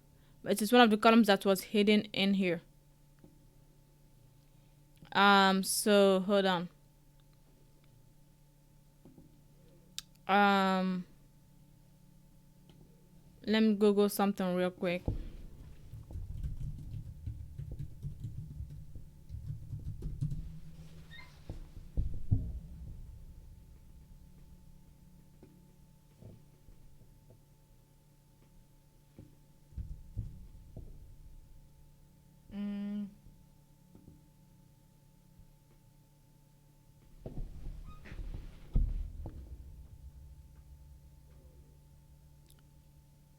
It is one of the columns that was hidden in here. So hold on. Let me Google something real quick.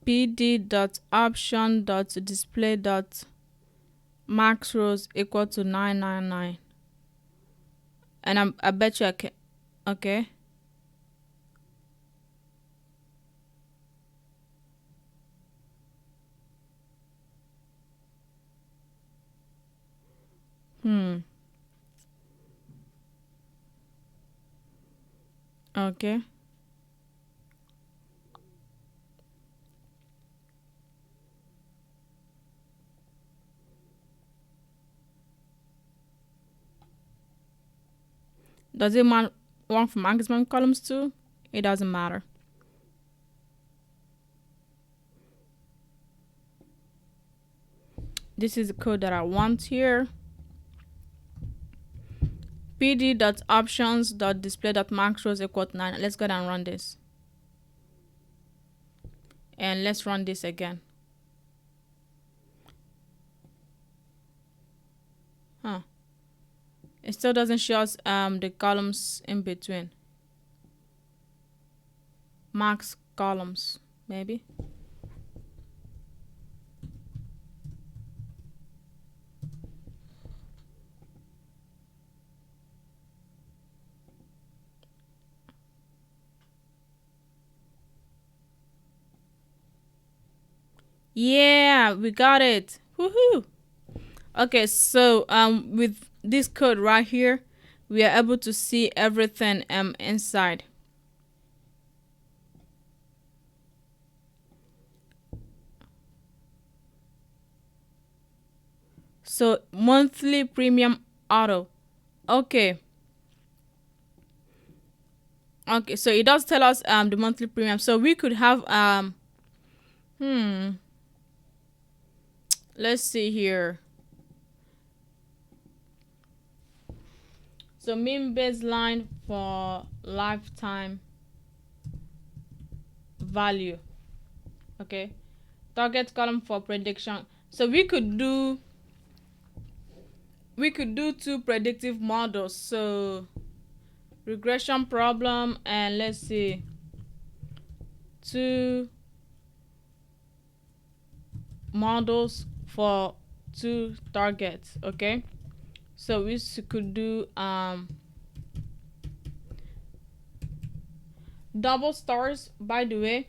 pd.option.display.max rows equal to 999. And I bet you I can. Okay. Okay. Does it work for maximum columns too? It doesn't matter. This is the code that I want here. pd.options.display.max rows equal to 9. Let's go ahead and run this. And let's run this again. It still doesn't show us the columns in between. Max columns, maybe. Yeah, we got it. Woohoo! Okay, so with this code right here, we are able to see everything inside. So monthly premium auto. Okay. Okay, so it does tell us the monthly premium. So we could have let's see here. So mean baseline for lifetime value. Okay. Target column for prediction. So we could do two predictive models. So regression problem, and let's see, two models for two targets. Okay, so we could do double stars, by the way.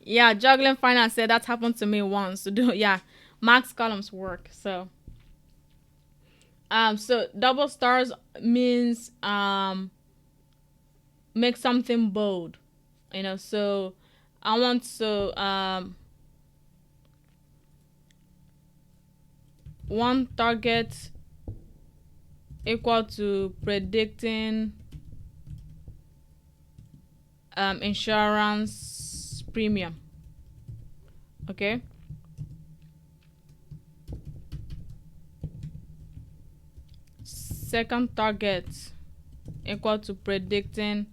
Yeah, juggling finance said that happened to me once. So yeah, max columns work. So so double stars means make something bold, so I want to one target equal to predicting insurance premium. Okay. Second target equal to predicting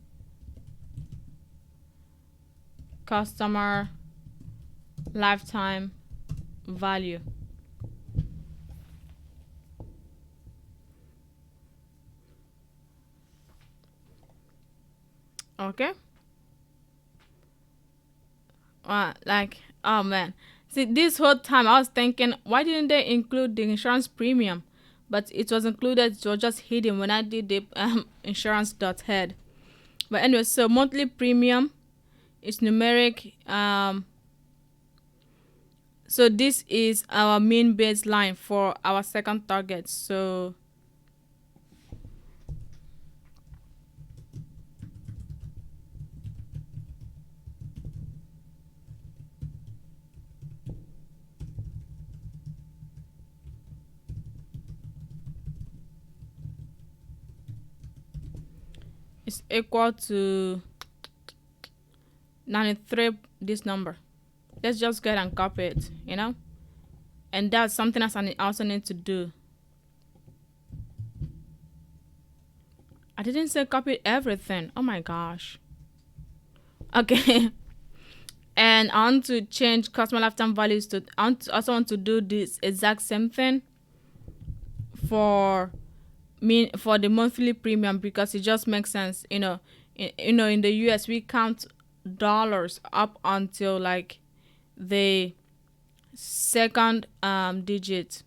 customer lifetime value. Okay. Like, oh man. See, this whole time I was thinking, why didn't they include the insurance premium? But it was included, it was just hidden when I did the insurance dot head. But anyway, so monthly premium is numeric. So this is our mean baseline for our second target. So it's equal to 93, this number. Let's just go ahead and copy it. And that's something else I also need to do. I didn't say copy everything. Oh my gosh. Okay. And I want to change customer lifetime values to, also want to do this exact same thing for for the monthly premium, because it just makes sense. In the US we count dollars up until like the second digit.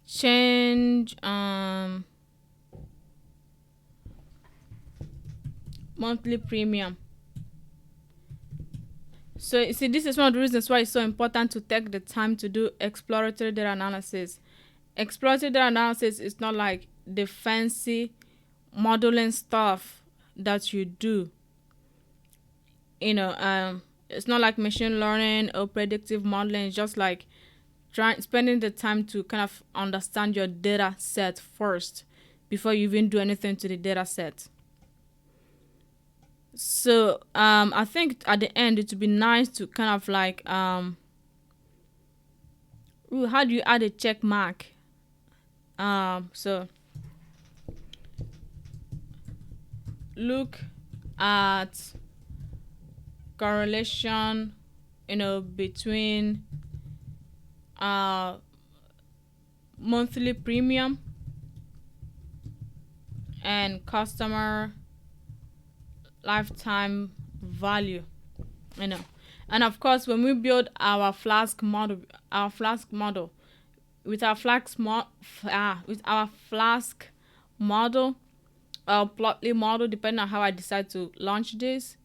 Change monthly premium. So you see, this is one of the reasons why it's so important to take the time to do exploratory data analysis. Exploratory data analysis is not like the fancy modeling stuff that you do. It's not like machine learning or predictive modeling. It's just like spending the time to kind of understand your data set first before you even do anything to the data set. So I think at the end it would be nice to kind of like how do you add a check mark? So look at correlation, between monthly premium and customer lifetime value. And of course, when we build our flask model with our flask model or plotly model, depending on how I decide to launch this,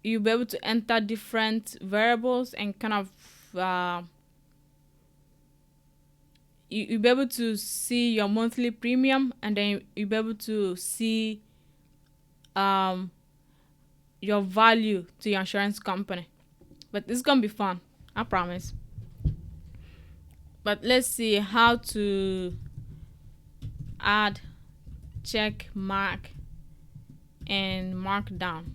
you'll be able to enter different variables and kind of you'll be able to see your monthly premium, and then you'll be able to see your value to your insurance company. But it's gonna be fun, I promise. But let's see how to add check mark and markdown.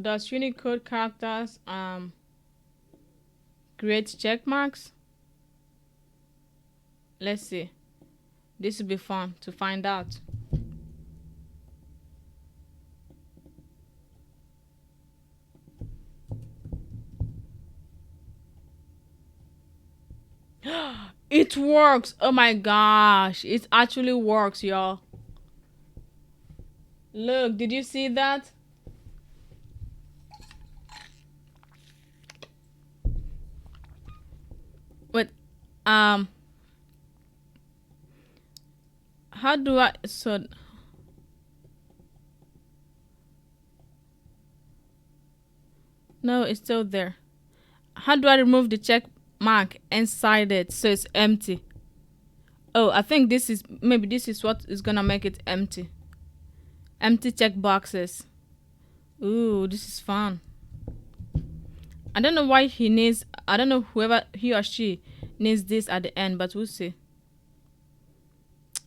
Does Unicode characters create check marks? Let's see. This will be fun to find out. It works. Oh my gosh, it actually works, y'all. Look, did you see that? Um, how do I? So no, it's still there. How do I remove the check mark inside it so it's empty? Oh, I think this is maybe this is what is gonna make it empty. Empty check boxes. Ooh, this is fun. I don't know why he needs. I don't know whoever he or she needs this at the end, but we'll see.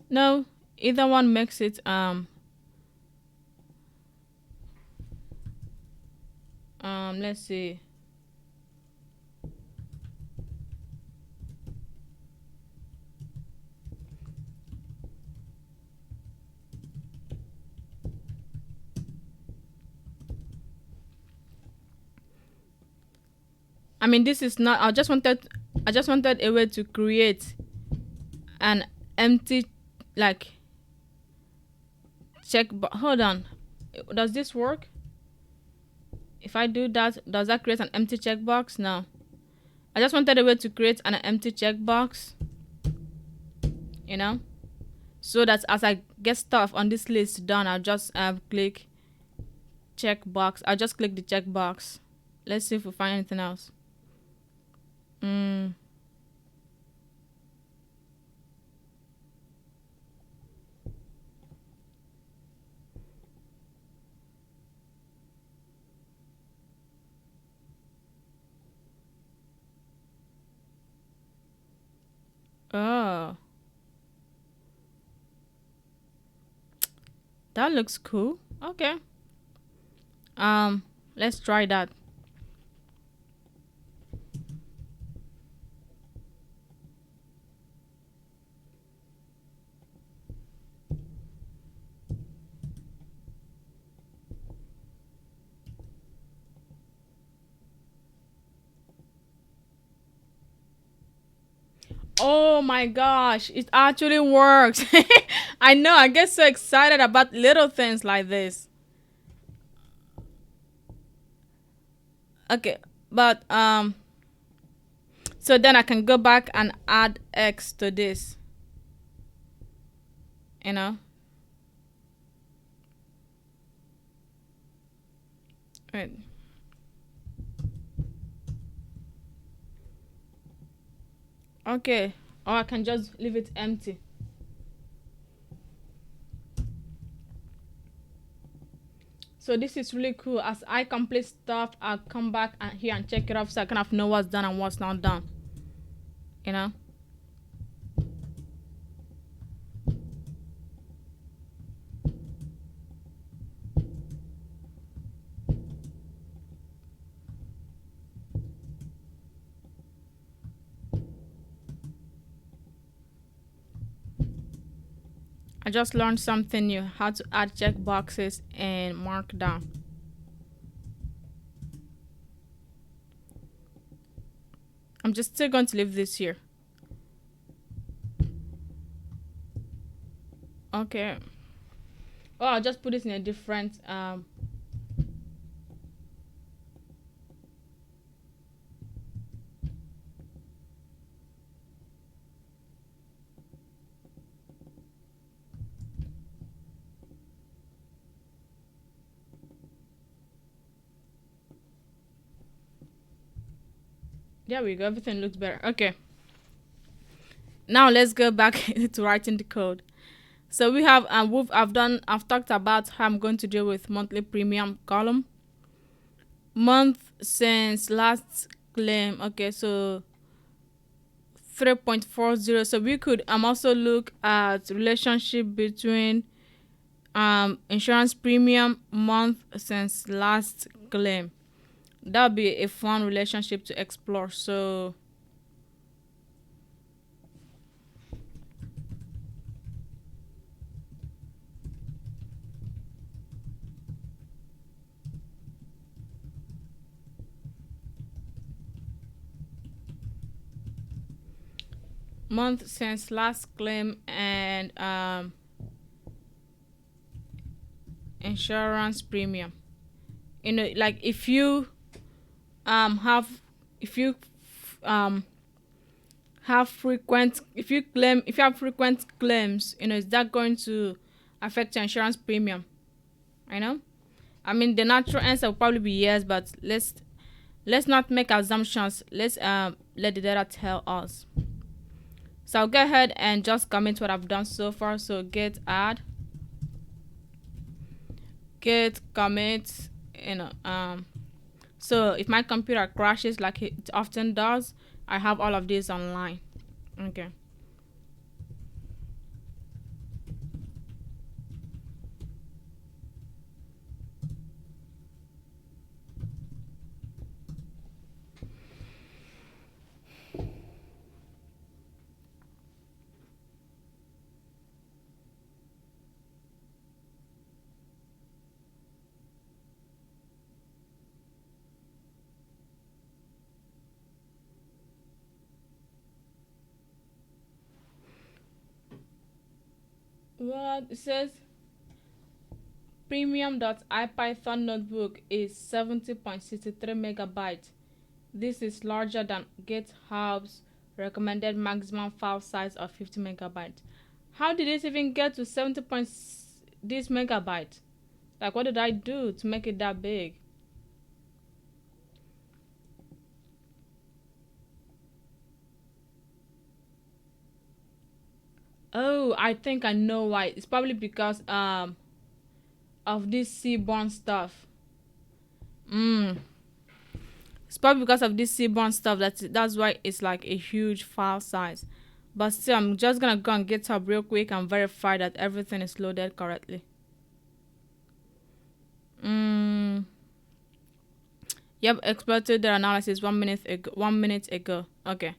No, either one makes it. Let's see. I mean, this is not. I just wanted a way to create an empty, like, check. But hold on, does this work? If I do that, does that create an empty checkbox? No. I just wanted a way to create an empty checkbox. You know, so that as I get stuff on this list done, I'll just click checkbox. I'll just click the checkbox. Let's see if we find anything else. Mm. Oh, that looks cool. Okay. Let's try that. Oh my gosh, it actually works. I know, I get so excited about little things like this. Okay, but so then I can go back and add X to this, you know? Right. Okay. Or I can just leave it empty. So this is really cool. As I complete stuff, I'll come back and here and check it off so I kind of know what's done and what's not done. You know? I just learned something new, how to add checkboxes in Markdown. I'm just still going to leave this here. Okay. Oh, I'll just put this in a different there we go. Everything looks better. Okay. Now let's go back to writing the code. So we have I've talked about how I'm going to deal with monthly premium column. Month since last claim. Okay, so 3.40. So we could also look at relationship between insurance premium month since last claim. That'll be a fun relationship to explore. So month since last claim and insurance premium. You know, like if you have if you have frequent, if you have frequent claims, is that going to affect your insurance premium? I know. I mean, the natural answer will probably be yes, but let's not make assumptions. Let's let the data tell us. So I'll go ahead and just comment what I've done so far. So git commit, so if my computer crashes like it often does, I have all of this online. Okay. What it says, premium.ipython notebook is 70.63 megabytes. This is larger than GitHub's recommended maximum file size of 50 megabytes. How did it even get to 70 point this megabyte? Like, what did I do to make it that big? Oh, I think I know why. It's probably because of this seaborne stuff. It's probably because of this seaborne stuff that's why it's like a huge file size. But still, I'm just gonna go on GitHub real quick and verify that everything is loaded correctly. Yep, exploratory data analysis 1 minute ago. 1 minute ago. Okay.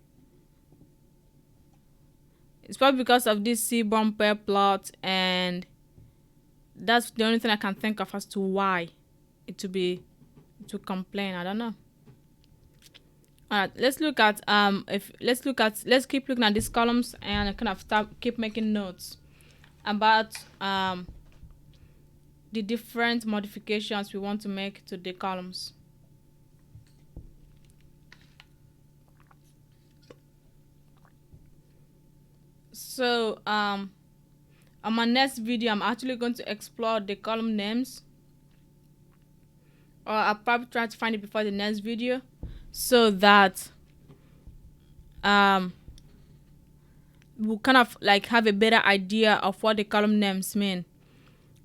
It's probably because of this seaborne pair plot, and that's the only thing I can think of as to why it to complain. I don't know. Alright, let's look at let's keep looking at these columns and kind of keep making notes about the different modifications we want to make to the columns. So on my next video, I'm actually going to explore the column names, or I'll probably try to find it before the next video, so that we'll kind of like have a better idea of what the column names mean.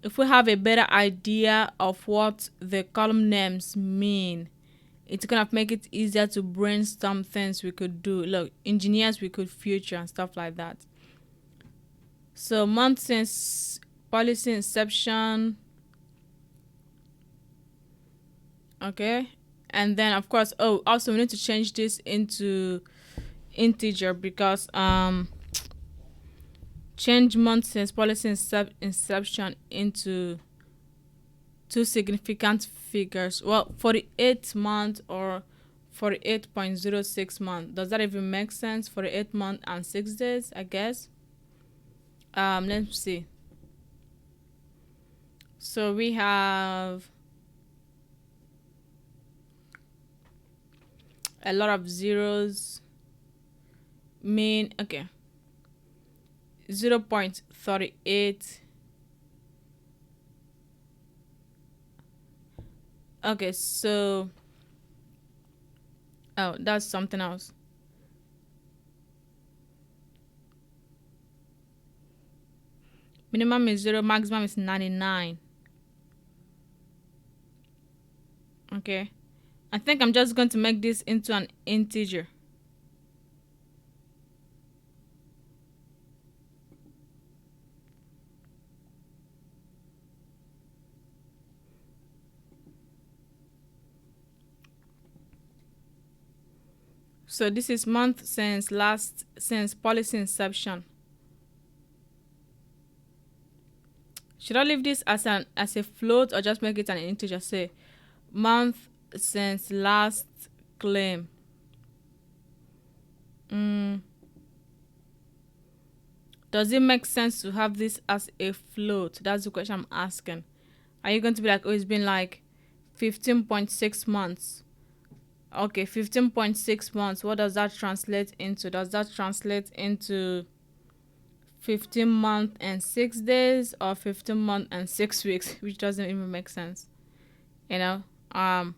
If we have a better idea of what the column names mean, it's gonna make it easier to brainstorm things we could do. Look, engineers we could future and stuff like that. So month since policy inception. Okay. And then of course, also we need to change this into integer because change month since policy inception into two significant figures. Well, 48th month or 48.06 month. Does that even make sense? 48 month and 6 days, I guess. Let's see. So we have a lot of zeros. Mean, okay. 0.38. Okay, so that's something else. Minimum is 0, maximum is 99. Okay, I think I'm just going to make this into an integer. So this is month since policy inception. Should I leave this as a float or just make it an integer? Say month since last claim. Does it make sense to have this as a float? That's the question I'm asking. Are you going to be like, oh, it's been like 15.6 months? Okay, 15.6 months. What does that translate into? Does that translate into 15 months and 6 days or 15 months and 6 weeks, which doesn't even make sense. You know, um,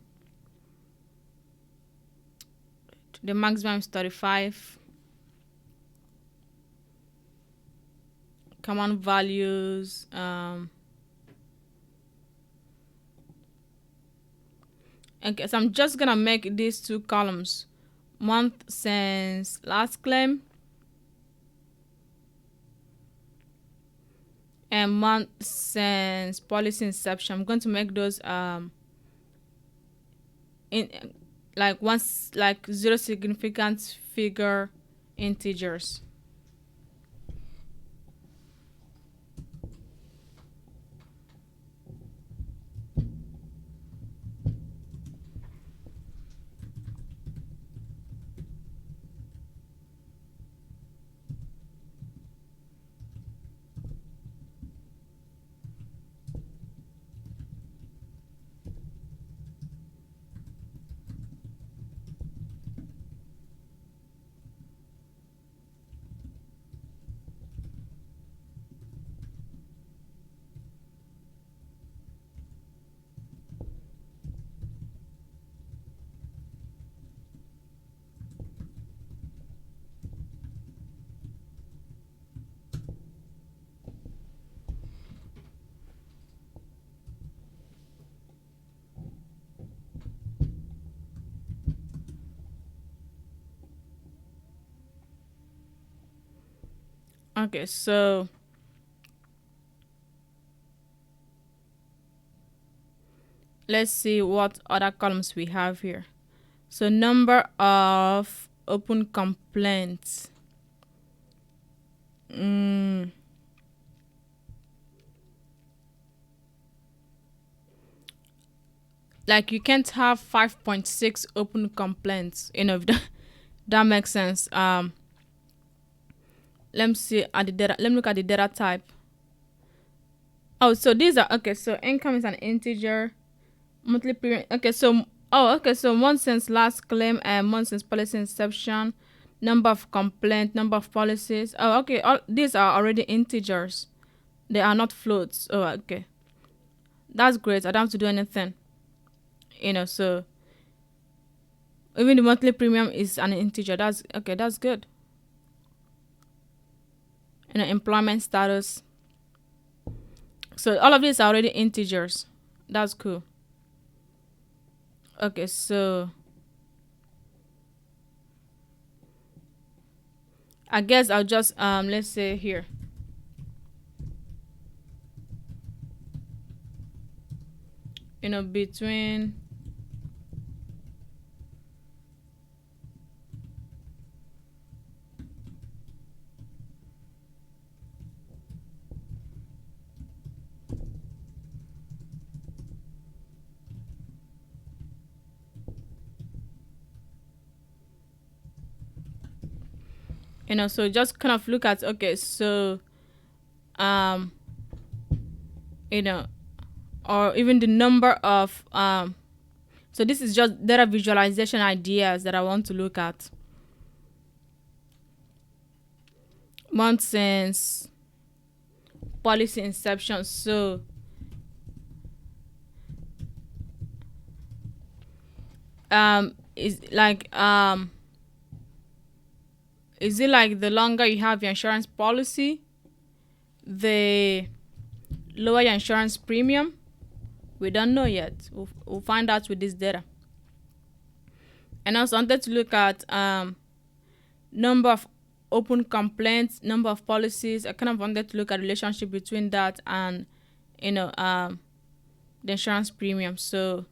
the maximum is 35. Common values. Okay, so I'm just gonna make these two columns: month since last claim and month since policy inception. I'm going to make those in like once like zero significant figure integers. Okay, so let's see what other columns we have here. So number of open complaints. Like you can't have 5.6 open complaints, if that makes sense. Let me see at the data. Let me look at the data type. Oh, so these are okay. So income is an integer. Monthly premium. Okay, so month since last claim and month since policy inception. Number of complaint, number of policies. Oh, okay. All these are already integers. They are not floats. Oh, okay. That's great. I don't have to do anything. So even the monthly premium is an integer. That's okay. That's good. Employment status. So all of these are already integers. That's cool. Okay, so I guess I'll just let's say here. Between so just kind of look at, okay, so um or even the number of so this is just data visualization ideas that I want to look at. Month since policy inception. So is like is it like the longer you have your insurance policy, the lower your insurance premium? We don't know yet. We'll find out with this data. And I also wanted to look at number of open complaints, number of policies. I kind of wanted to look at the relationship between that and the insurance premium. So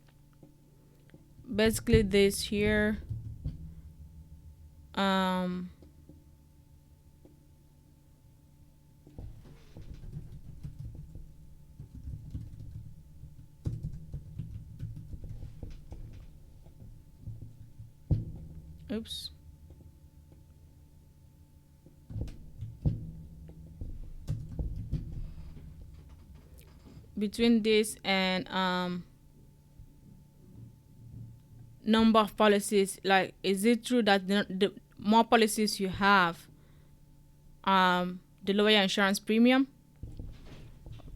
basically this here oops. Between this and number of policies. Like, is it true that the more policies you have, the lower your insurance premium?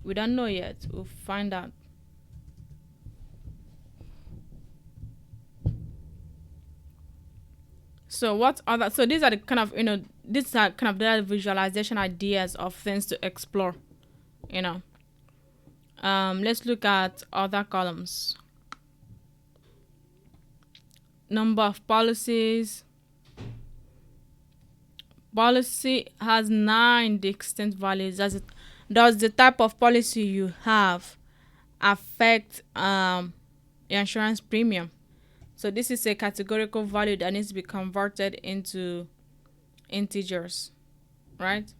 We don't know yet. We'll find out. So what other? So these are the kind of these are kind of the visualization ideas of things to explore. You know. Let's look at other columns. Number of policies. Policy has 9 distinct values. Does the type of policy you have affect your insurance premium? So this is a categorical value that needs to be converted into integers, right?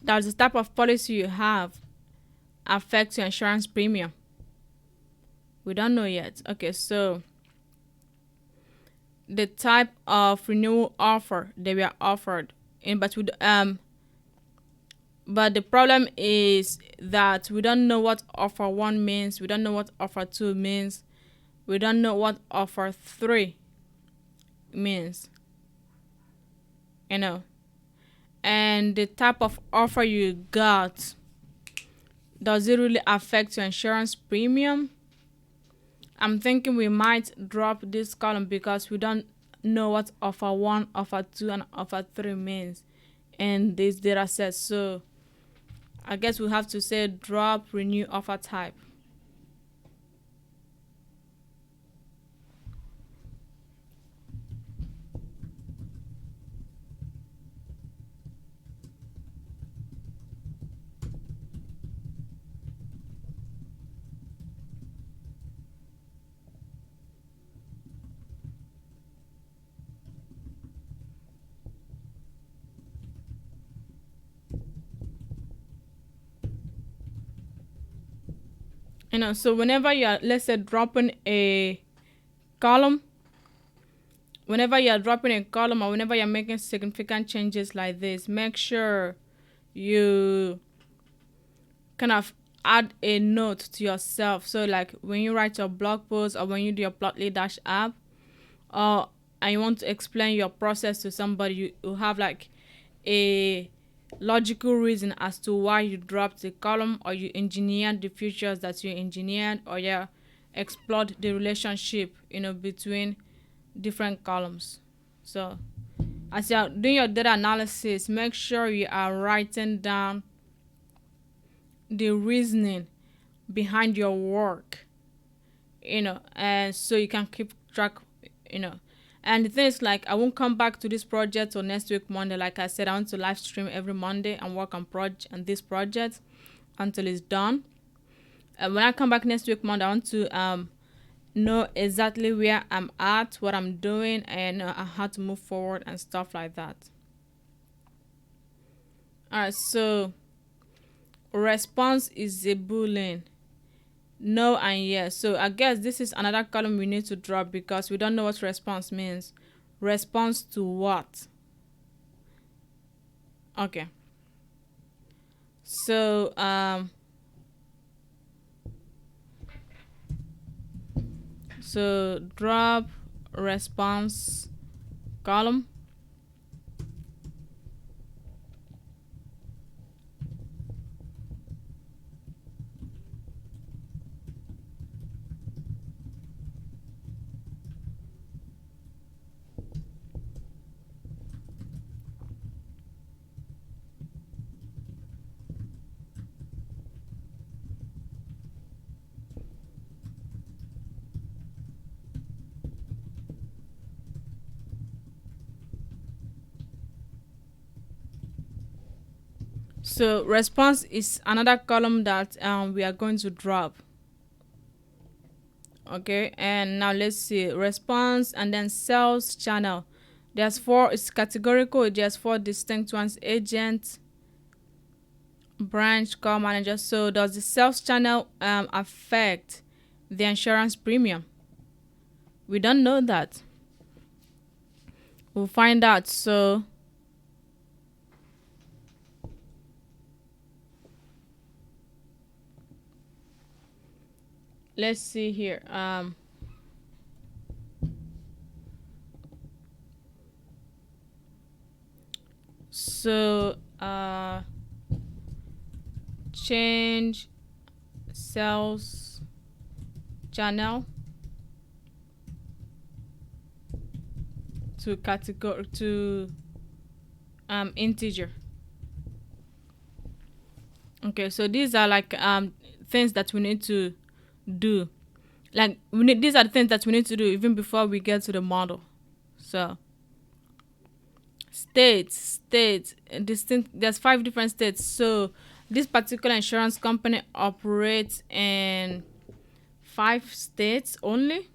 Does the type of policy you have affect your insurance premium? We don't know yet. Okay, so the type of renewal offer they were offered, but the problem is that we don't know what offer 1 means. We don't know what offer 2 means. We don't know what offer 3 means. And the type of offer you got, does it really affect your insurance premium? I'm thinking we might drop this column because we don't know what offer 1, offer 2, and offer 3 means in this data set. So I guess we have to say drop renew offer type. So whenever you're, let's say, dropping a column, whenever you're dropping a column or whenever you're making significant changes like this, make sure you kind of add a note to yourself. So like when you write your blog post or when you do your Plotly Dash app, and you want to explain your process to somebody, you have like a logical reason as to why you dropped the column, or you engineered the features that you engineered, or you explored the relationship between different columns. So as you're doing your data analysis, make sure you are writing down the reasoning behind your work, and so you can keep track. And the thing is, like, I won't come back to this project till next week Monday. Like I said, I want to live stream every Monday and work on this project until it's done. And when I come back next week Monday, I want to know exactly where I'm at, what I'm doing, and how to move forward and stuff like that. Alright, so response is a boolean. No and yes. So I guess this is another column we need to drop because we don't know what response means. Response to what? Okay. So drop response column. So response is another column that we are going to drop. Okay, and now let's see response and then sales channel. There's four, it's categorical, there's four distinct ones: agent, branch, call manager. So does the sales channel affect the insurance premium? We don't know that. We'll find out. So let's see here. So change sales channel to category to integer. Okay, so these are like things that we need to do. Like these are the things that we need to do even before we get to the model. So states, distinct. There's 5 different states. So this particular insurance company operates in 5 states only.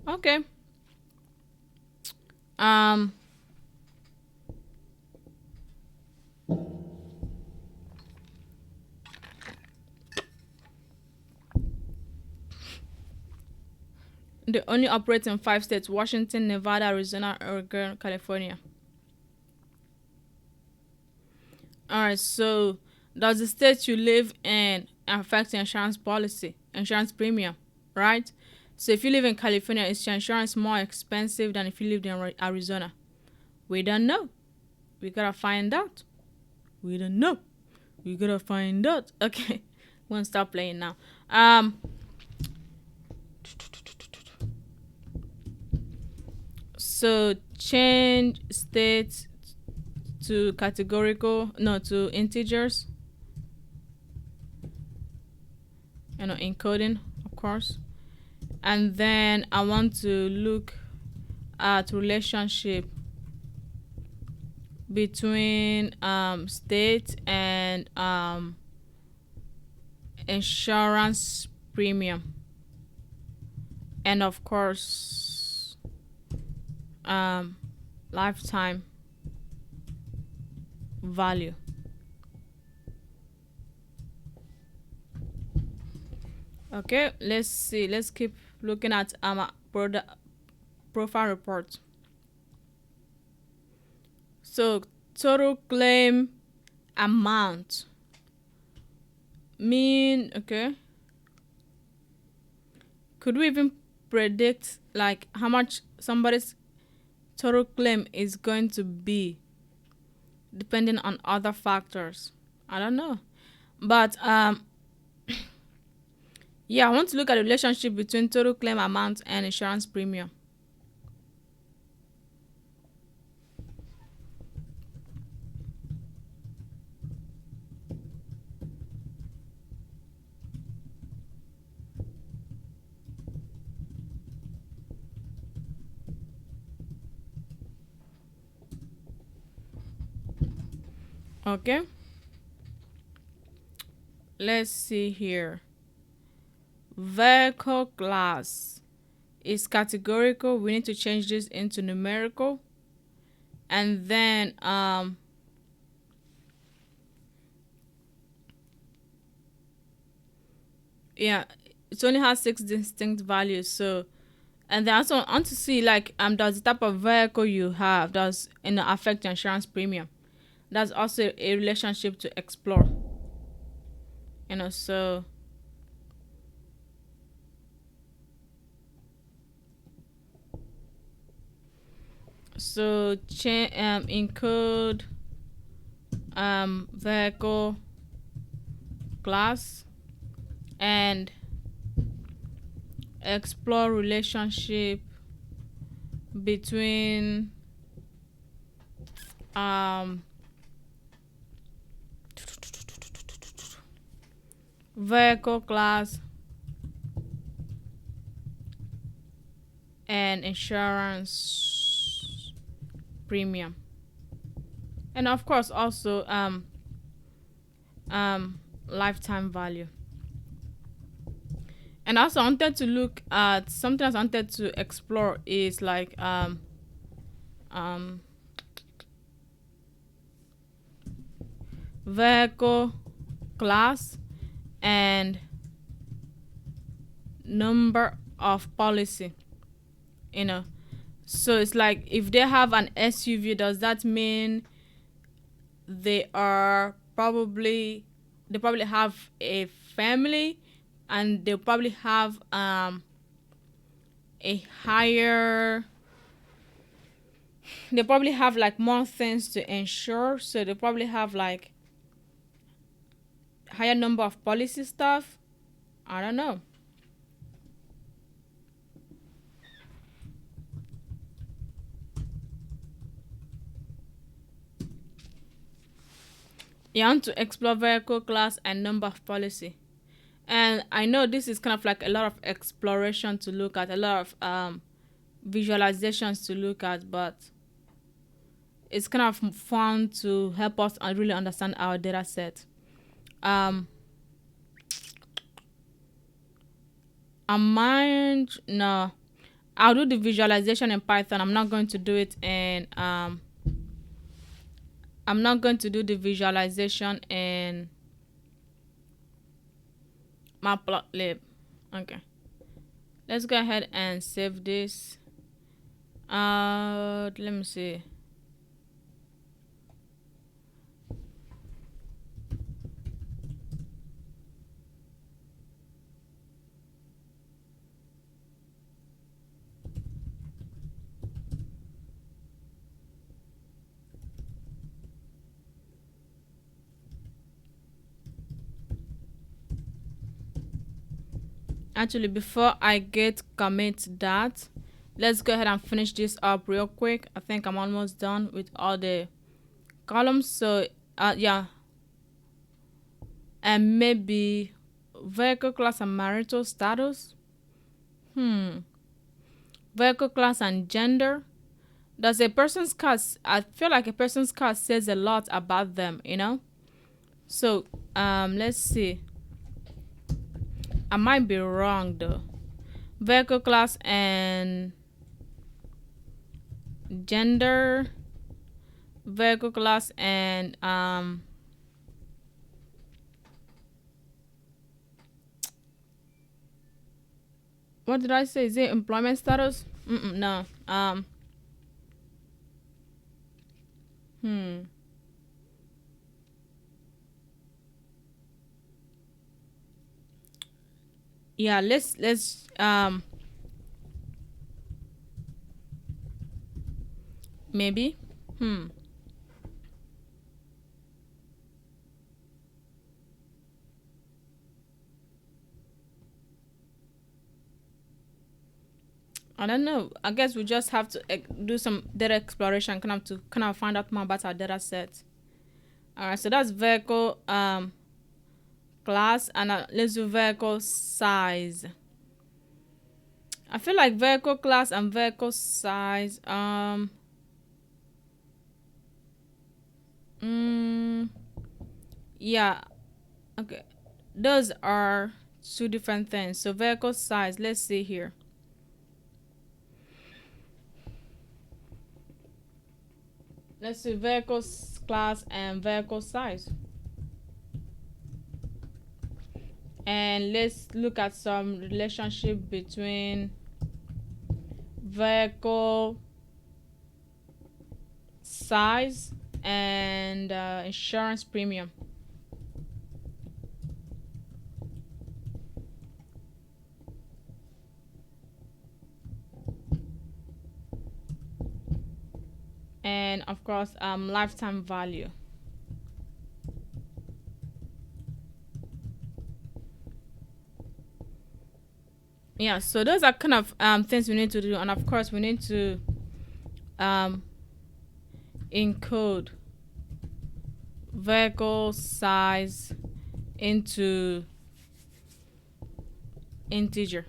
Okay. They only operate in 5 states: Washington, Nevada, Arizona, Oregon, California. Alright, so does the state you live in affect your insurance policy, insurance premium, right? So if you live in California, is your insurance more expensive than if you lived in Arizona? We don't know. We gotta find out. We don't know. We gotta find out. Okay, won't stop playing now. So change states to categorical, no, to integers. Encoding, of course. And then I want to look at relationship between state and insurance premium, and of course lifetime value. Okay, let's see. Let's keep looking at profile report. So total claim amount okay. Could we even predict like how much somebody's total claim is going to be depending on other factors? I don't know. But yeah, I want to look at the relationship between total claim amount and insurance premium. Okay. Let's see here. Vehicle class is categorical. We need to change this into numerical. And then yeah, it only has 6 distinct values. So, and then also I want to see like does the type of vehicle you have does affect your insurance premium. That's also a relationship to explore. So encode vehicle class and explore relationship between vehicle class and insurance premium, and of course also lifetime value. And also I wanted to look at something else I wanted to explore is like um, vehicle class and number of policy, you know. So it's like if they have an SUV, does that mean they probably have a family, and they probably have a higher they probably have like more things to insure, so they probably have like higher number of policy stuff. I don't know. You want to explore vehicle class and number of policy. And I know this is kind of like a lot of exploration to look at, a lot of visualizations to look at, but it's kind of fun to help us really understand our data set. Um, I mind no, I'll do the visualization in Python. I'm not going to do it in I'm not going to do the visualization in Matplotlib. Okay, let's go ahead and save this. Let me see. Actually, before I get commit that, let's go ahead and finish this up real quick. I think I'm almost done with all the columns. So yeah, and maybe vehicle class and marital status. Vehicle class and gender. Does a person's car I feel like a person's car says a lot about them, you know. So let's see, I might be wrong though. Vehicle class and gender, vehicle class and what did I say? Is it employment status? No. Yeah, let's maybe. I don't know. I guess we just have to do some data exploration, kind of find out more about our data set. All right, so that's vehicle class, and let's do vehicle size. I feel like vehicle class and vehicle size. Yeah. Okay. Those are two different things. So vehicle size. Let's see here. Let's see vehicle class and vehicle size. And let's look at some relationship between vehicle size and insurance premium. And of course lifetime value. Yeah, so those are kind of things we need to do, and of course we need to encode vehicle size into integer.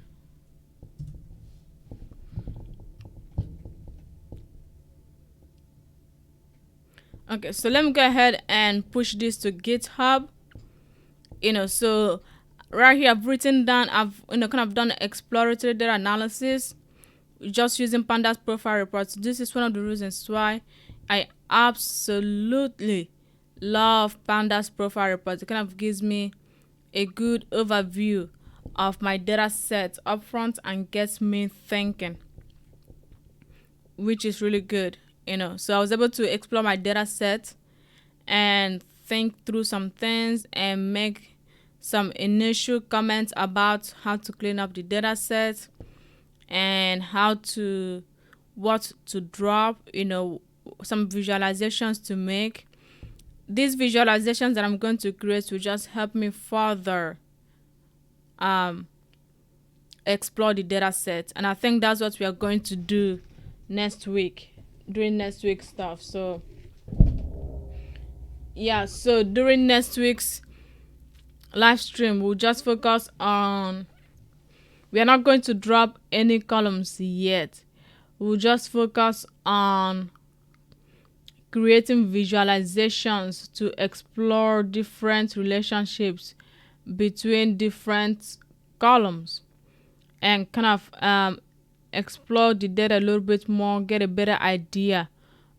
Okay, so let me go ahead and push this to GitHub. So right here I've written down, I've kind of done exploratory data analysis just using pandas profile reports. This is one of the reasons why I absolutely love pandas profile reports. It kind of gives me a good overview of my data set up front and gets me thinking, which is really good, So I was able to explore my data set and think through some things and make some initial comments about how to clean up the data set and what to drop, some visualizations to make. These visualizations that I'm going to create will just help me further explore the data set. And I think that's what we are going to do next week, during next week's stuff. So yeah, so during next week's live stream, we'll just focus on, we are not going to drop any columns yet. We'll just focus on creating visualizations to explore different relationships between different columns and kind of explore the data a little bit more, get a better idea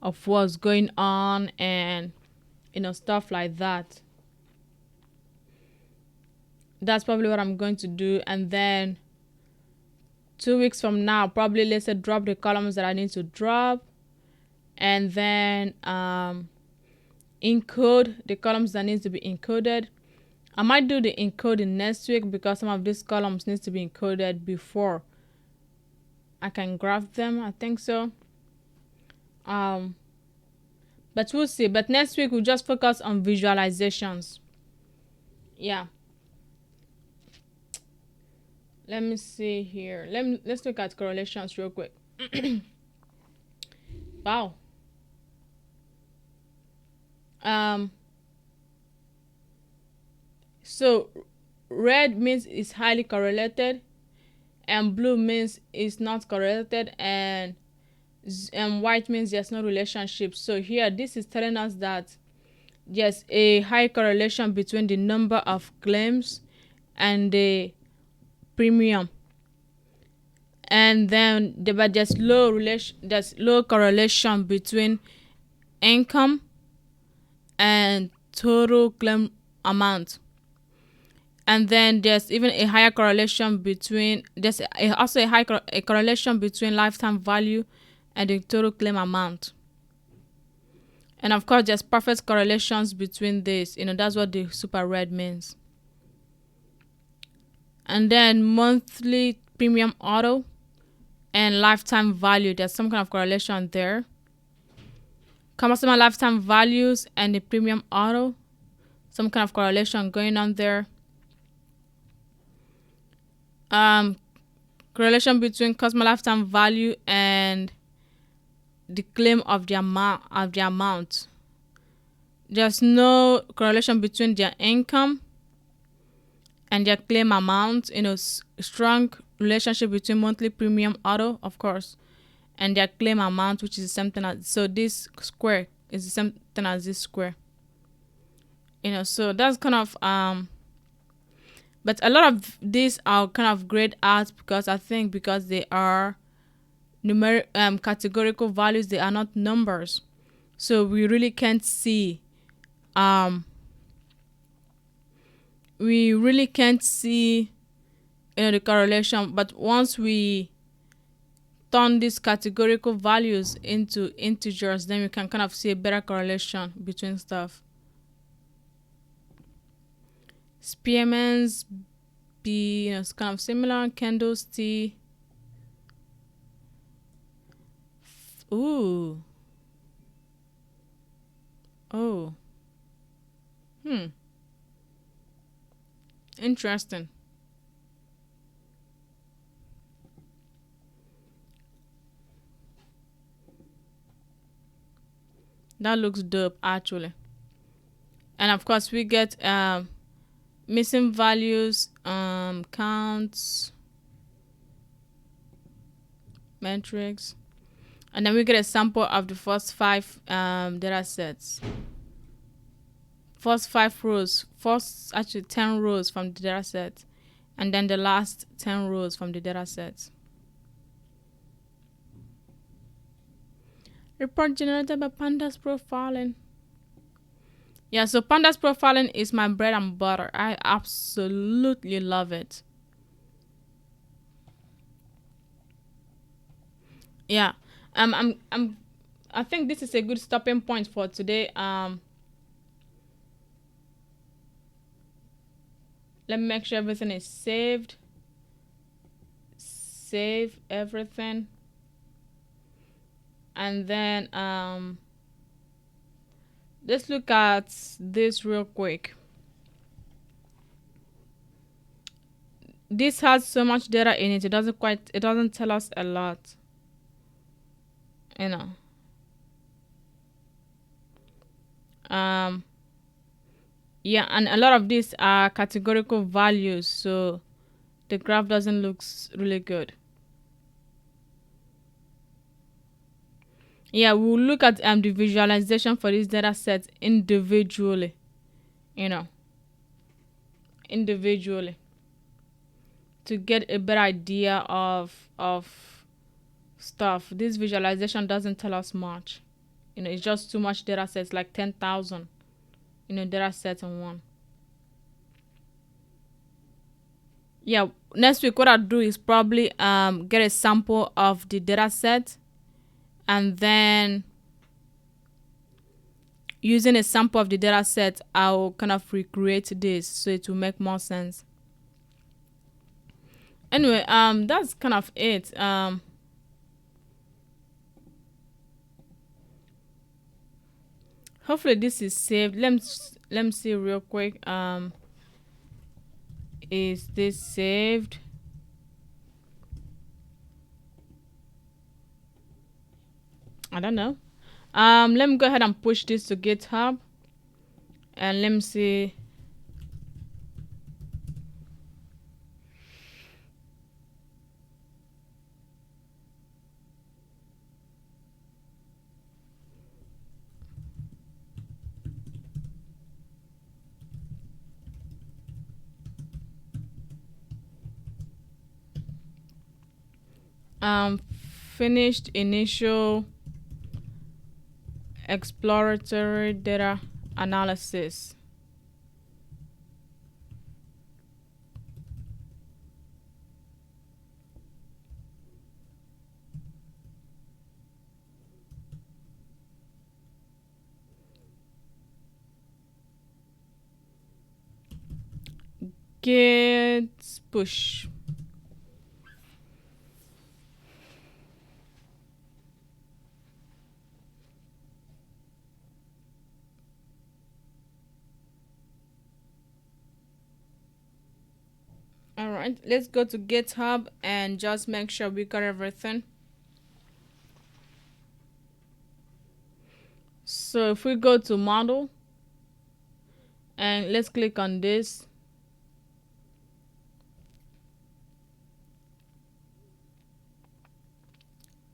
of what's going on, and stuff like that. That's probably what I'm going to do. And then 2 weeks from now, probably, let's say, drop the columns that I need to drop, and then encode the columns that need to be encoded. I might do the encoding next week because some of these columns need to be encoded before I can graph them. I think so. But we'll see. But next week we'll just focus on visualizations. Yeah. Let me see here. Let's look at correlations real quick. Wow. So red means it's highly correlated, and blue means it's not correlated, and white means there's no relationship. So here, this is telling us that there's a high correlation between the number of claims and the premium, and then but there's low correlation between income and total claim amount. And then there's even a higher correlation between, also a correlation between lifetime value and the total claim amount. And of course, there's perfect correlations between this. That's what the super red means. And then monthly premium auto and lifetime value, there's some kind of correlation there. Customer lifetime values and the premium auto, some kind of correlation going on there. Correlation between customer lifetime value and the claim of the amount. There's no correlation between their income and their claim amount. Strong relationship between monthly premium auto, of course, and their claim amount, which is something as, so this square is the same thing as this square. So that's kind of but a lot of these are kind of grayed out because they are numeric categorical values, they are not numbers. So we really can't see the correlation. But once we turn these categorical values into integers, then we can kind of see a better correlation between stuff. Spearman's B, it's kind of similar. Candles T. Ooh. Oh. Interesting. That looks dope, actually. And of course, we get missing values, counts, metrics, and then we get a sample of the first 5 data sets. First 5 rows, actually 10 rows from the data set, and then the last 10 rows from the data set. Report generated by pandas profiling. Yeah, so pandas profiling is my bread and butter. I absolutely love it. Yeah. I think this is a good stopping point for today. Let me make sure everything is saved. Save everything. And then let's look at this real quick. This has so much data in it. It doesn't tell us a lot. You know. Um yeah, and a lot of these are categorical values, so the graph doesn't look really good. Yeah, we'll look at the visualization for this data set individually, you know, individually to get a better idea of stuff. This visualization doesn't tell us much. You know, it's just too much data sets, like 10,000, data sets in one. Yeah, next week what I'll do is probably get a sample of the data set, and then using a sample of the data set, I'll kind of recreate this so it will make more sense. Anyway, that's kind of it. Hopefully this is saved. Let me see real quick. Is this saved? I don't know. Let me go ahead and push this to GitHub, and let me see. Finished initial exploratory data analysis. Git push. All right, let's go to GitHub and just make sure we got everything. So if we go to model and let's click on this,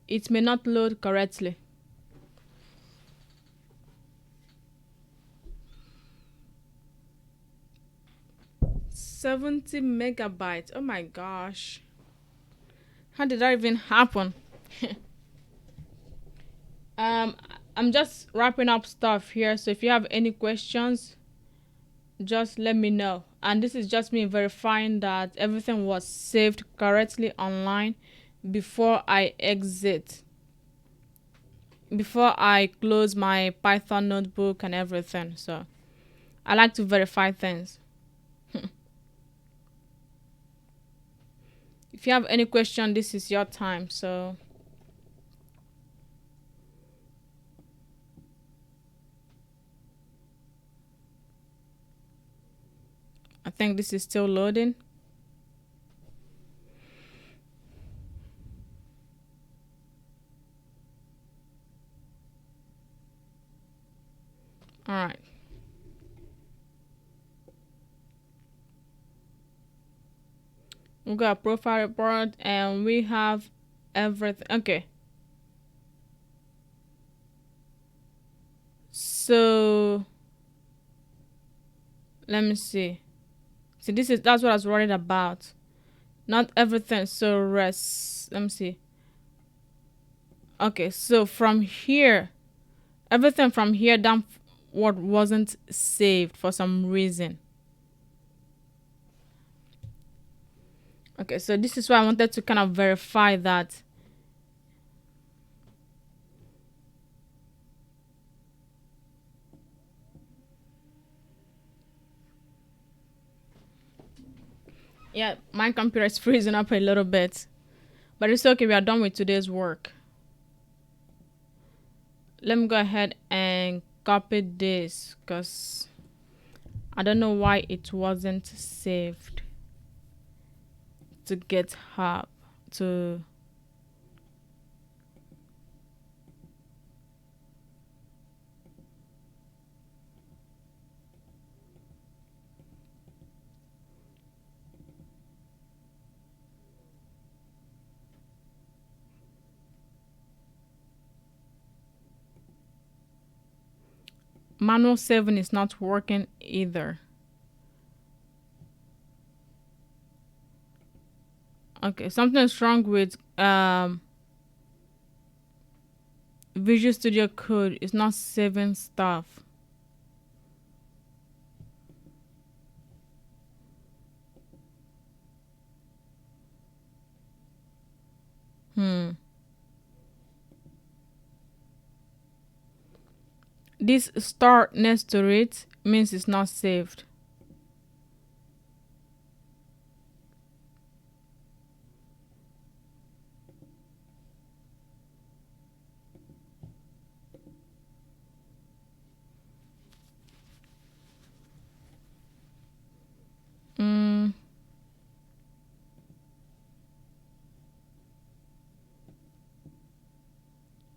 it may not load correctly. $70 megabytes. Oh my gosh. How did that even happen? I'm just wrapping up stuff here. So if you have any questions, just let me know. And this is just me verifying that everything was saved correctly online before I exit. Before I close my Python notebook and everything. So I like to verify things. If you have any question, this is your time. So I think this is still loading. All right. We got a profile report and we have everything. Okay. So let me see. See, that's what I was worried about. Not everything. So let me see. Okay, so from here, everything from here down what wasn't saved for some reason. Okay, so this is why I wanted to kind of verify that. Yeah, my computer is freezing up a little bit, but it's okay. We are done with today's work. Let me go ahead and copy this because I don't know why it wasn't saved to GitHub to manual saving is not working either. Okay, something's wrong with Visual Studio Code. It's not saving stuff. This star next to it means it's not saved.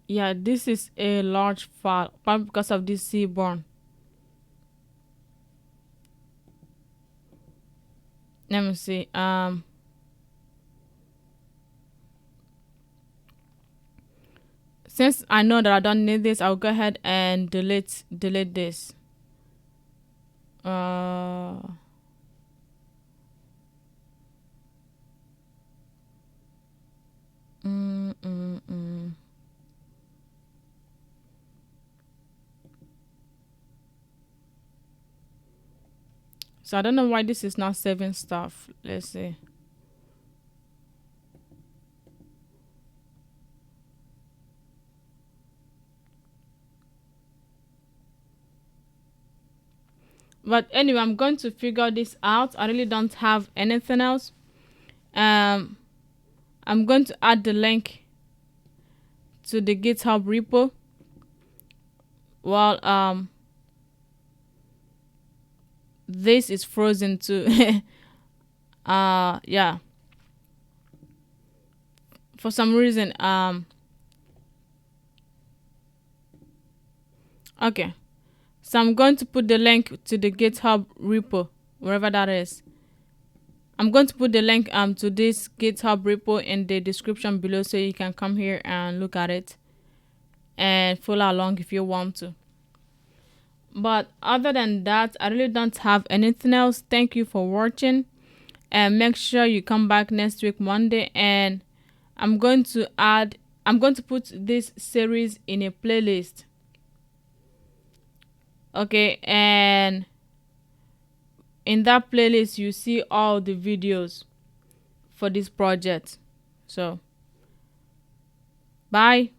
Yeah, this is a large file, probably because of this Seaborn. Let me see. Since I know that I don't need this, I'll go ahead and delete this. Uh, mm, mm, mm. So I don't know why this is not saving stuff. Let's see. But anyway, I'm going to figure this out. I really don't have anything else. I'm going to add the link to the GitHub repo. Well, this is frozen too. Yeah. For some reason, okay. So I'm going to put the link to the GitHub repo, wherever that is. I'm going to put the link to this GitHub repo in the description below so you can come here and look at it and follow along if you want to. But other than that, I really don't have anything else. Thank you for watching, and make sure you come back next week Monday, and I'm going to put this series in a playlist. Okay, and in that playlist you see all the videos for this project. So bye.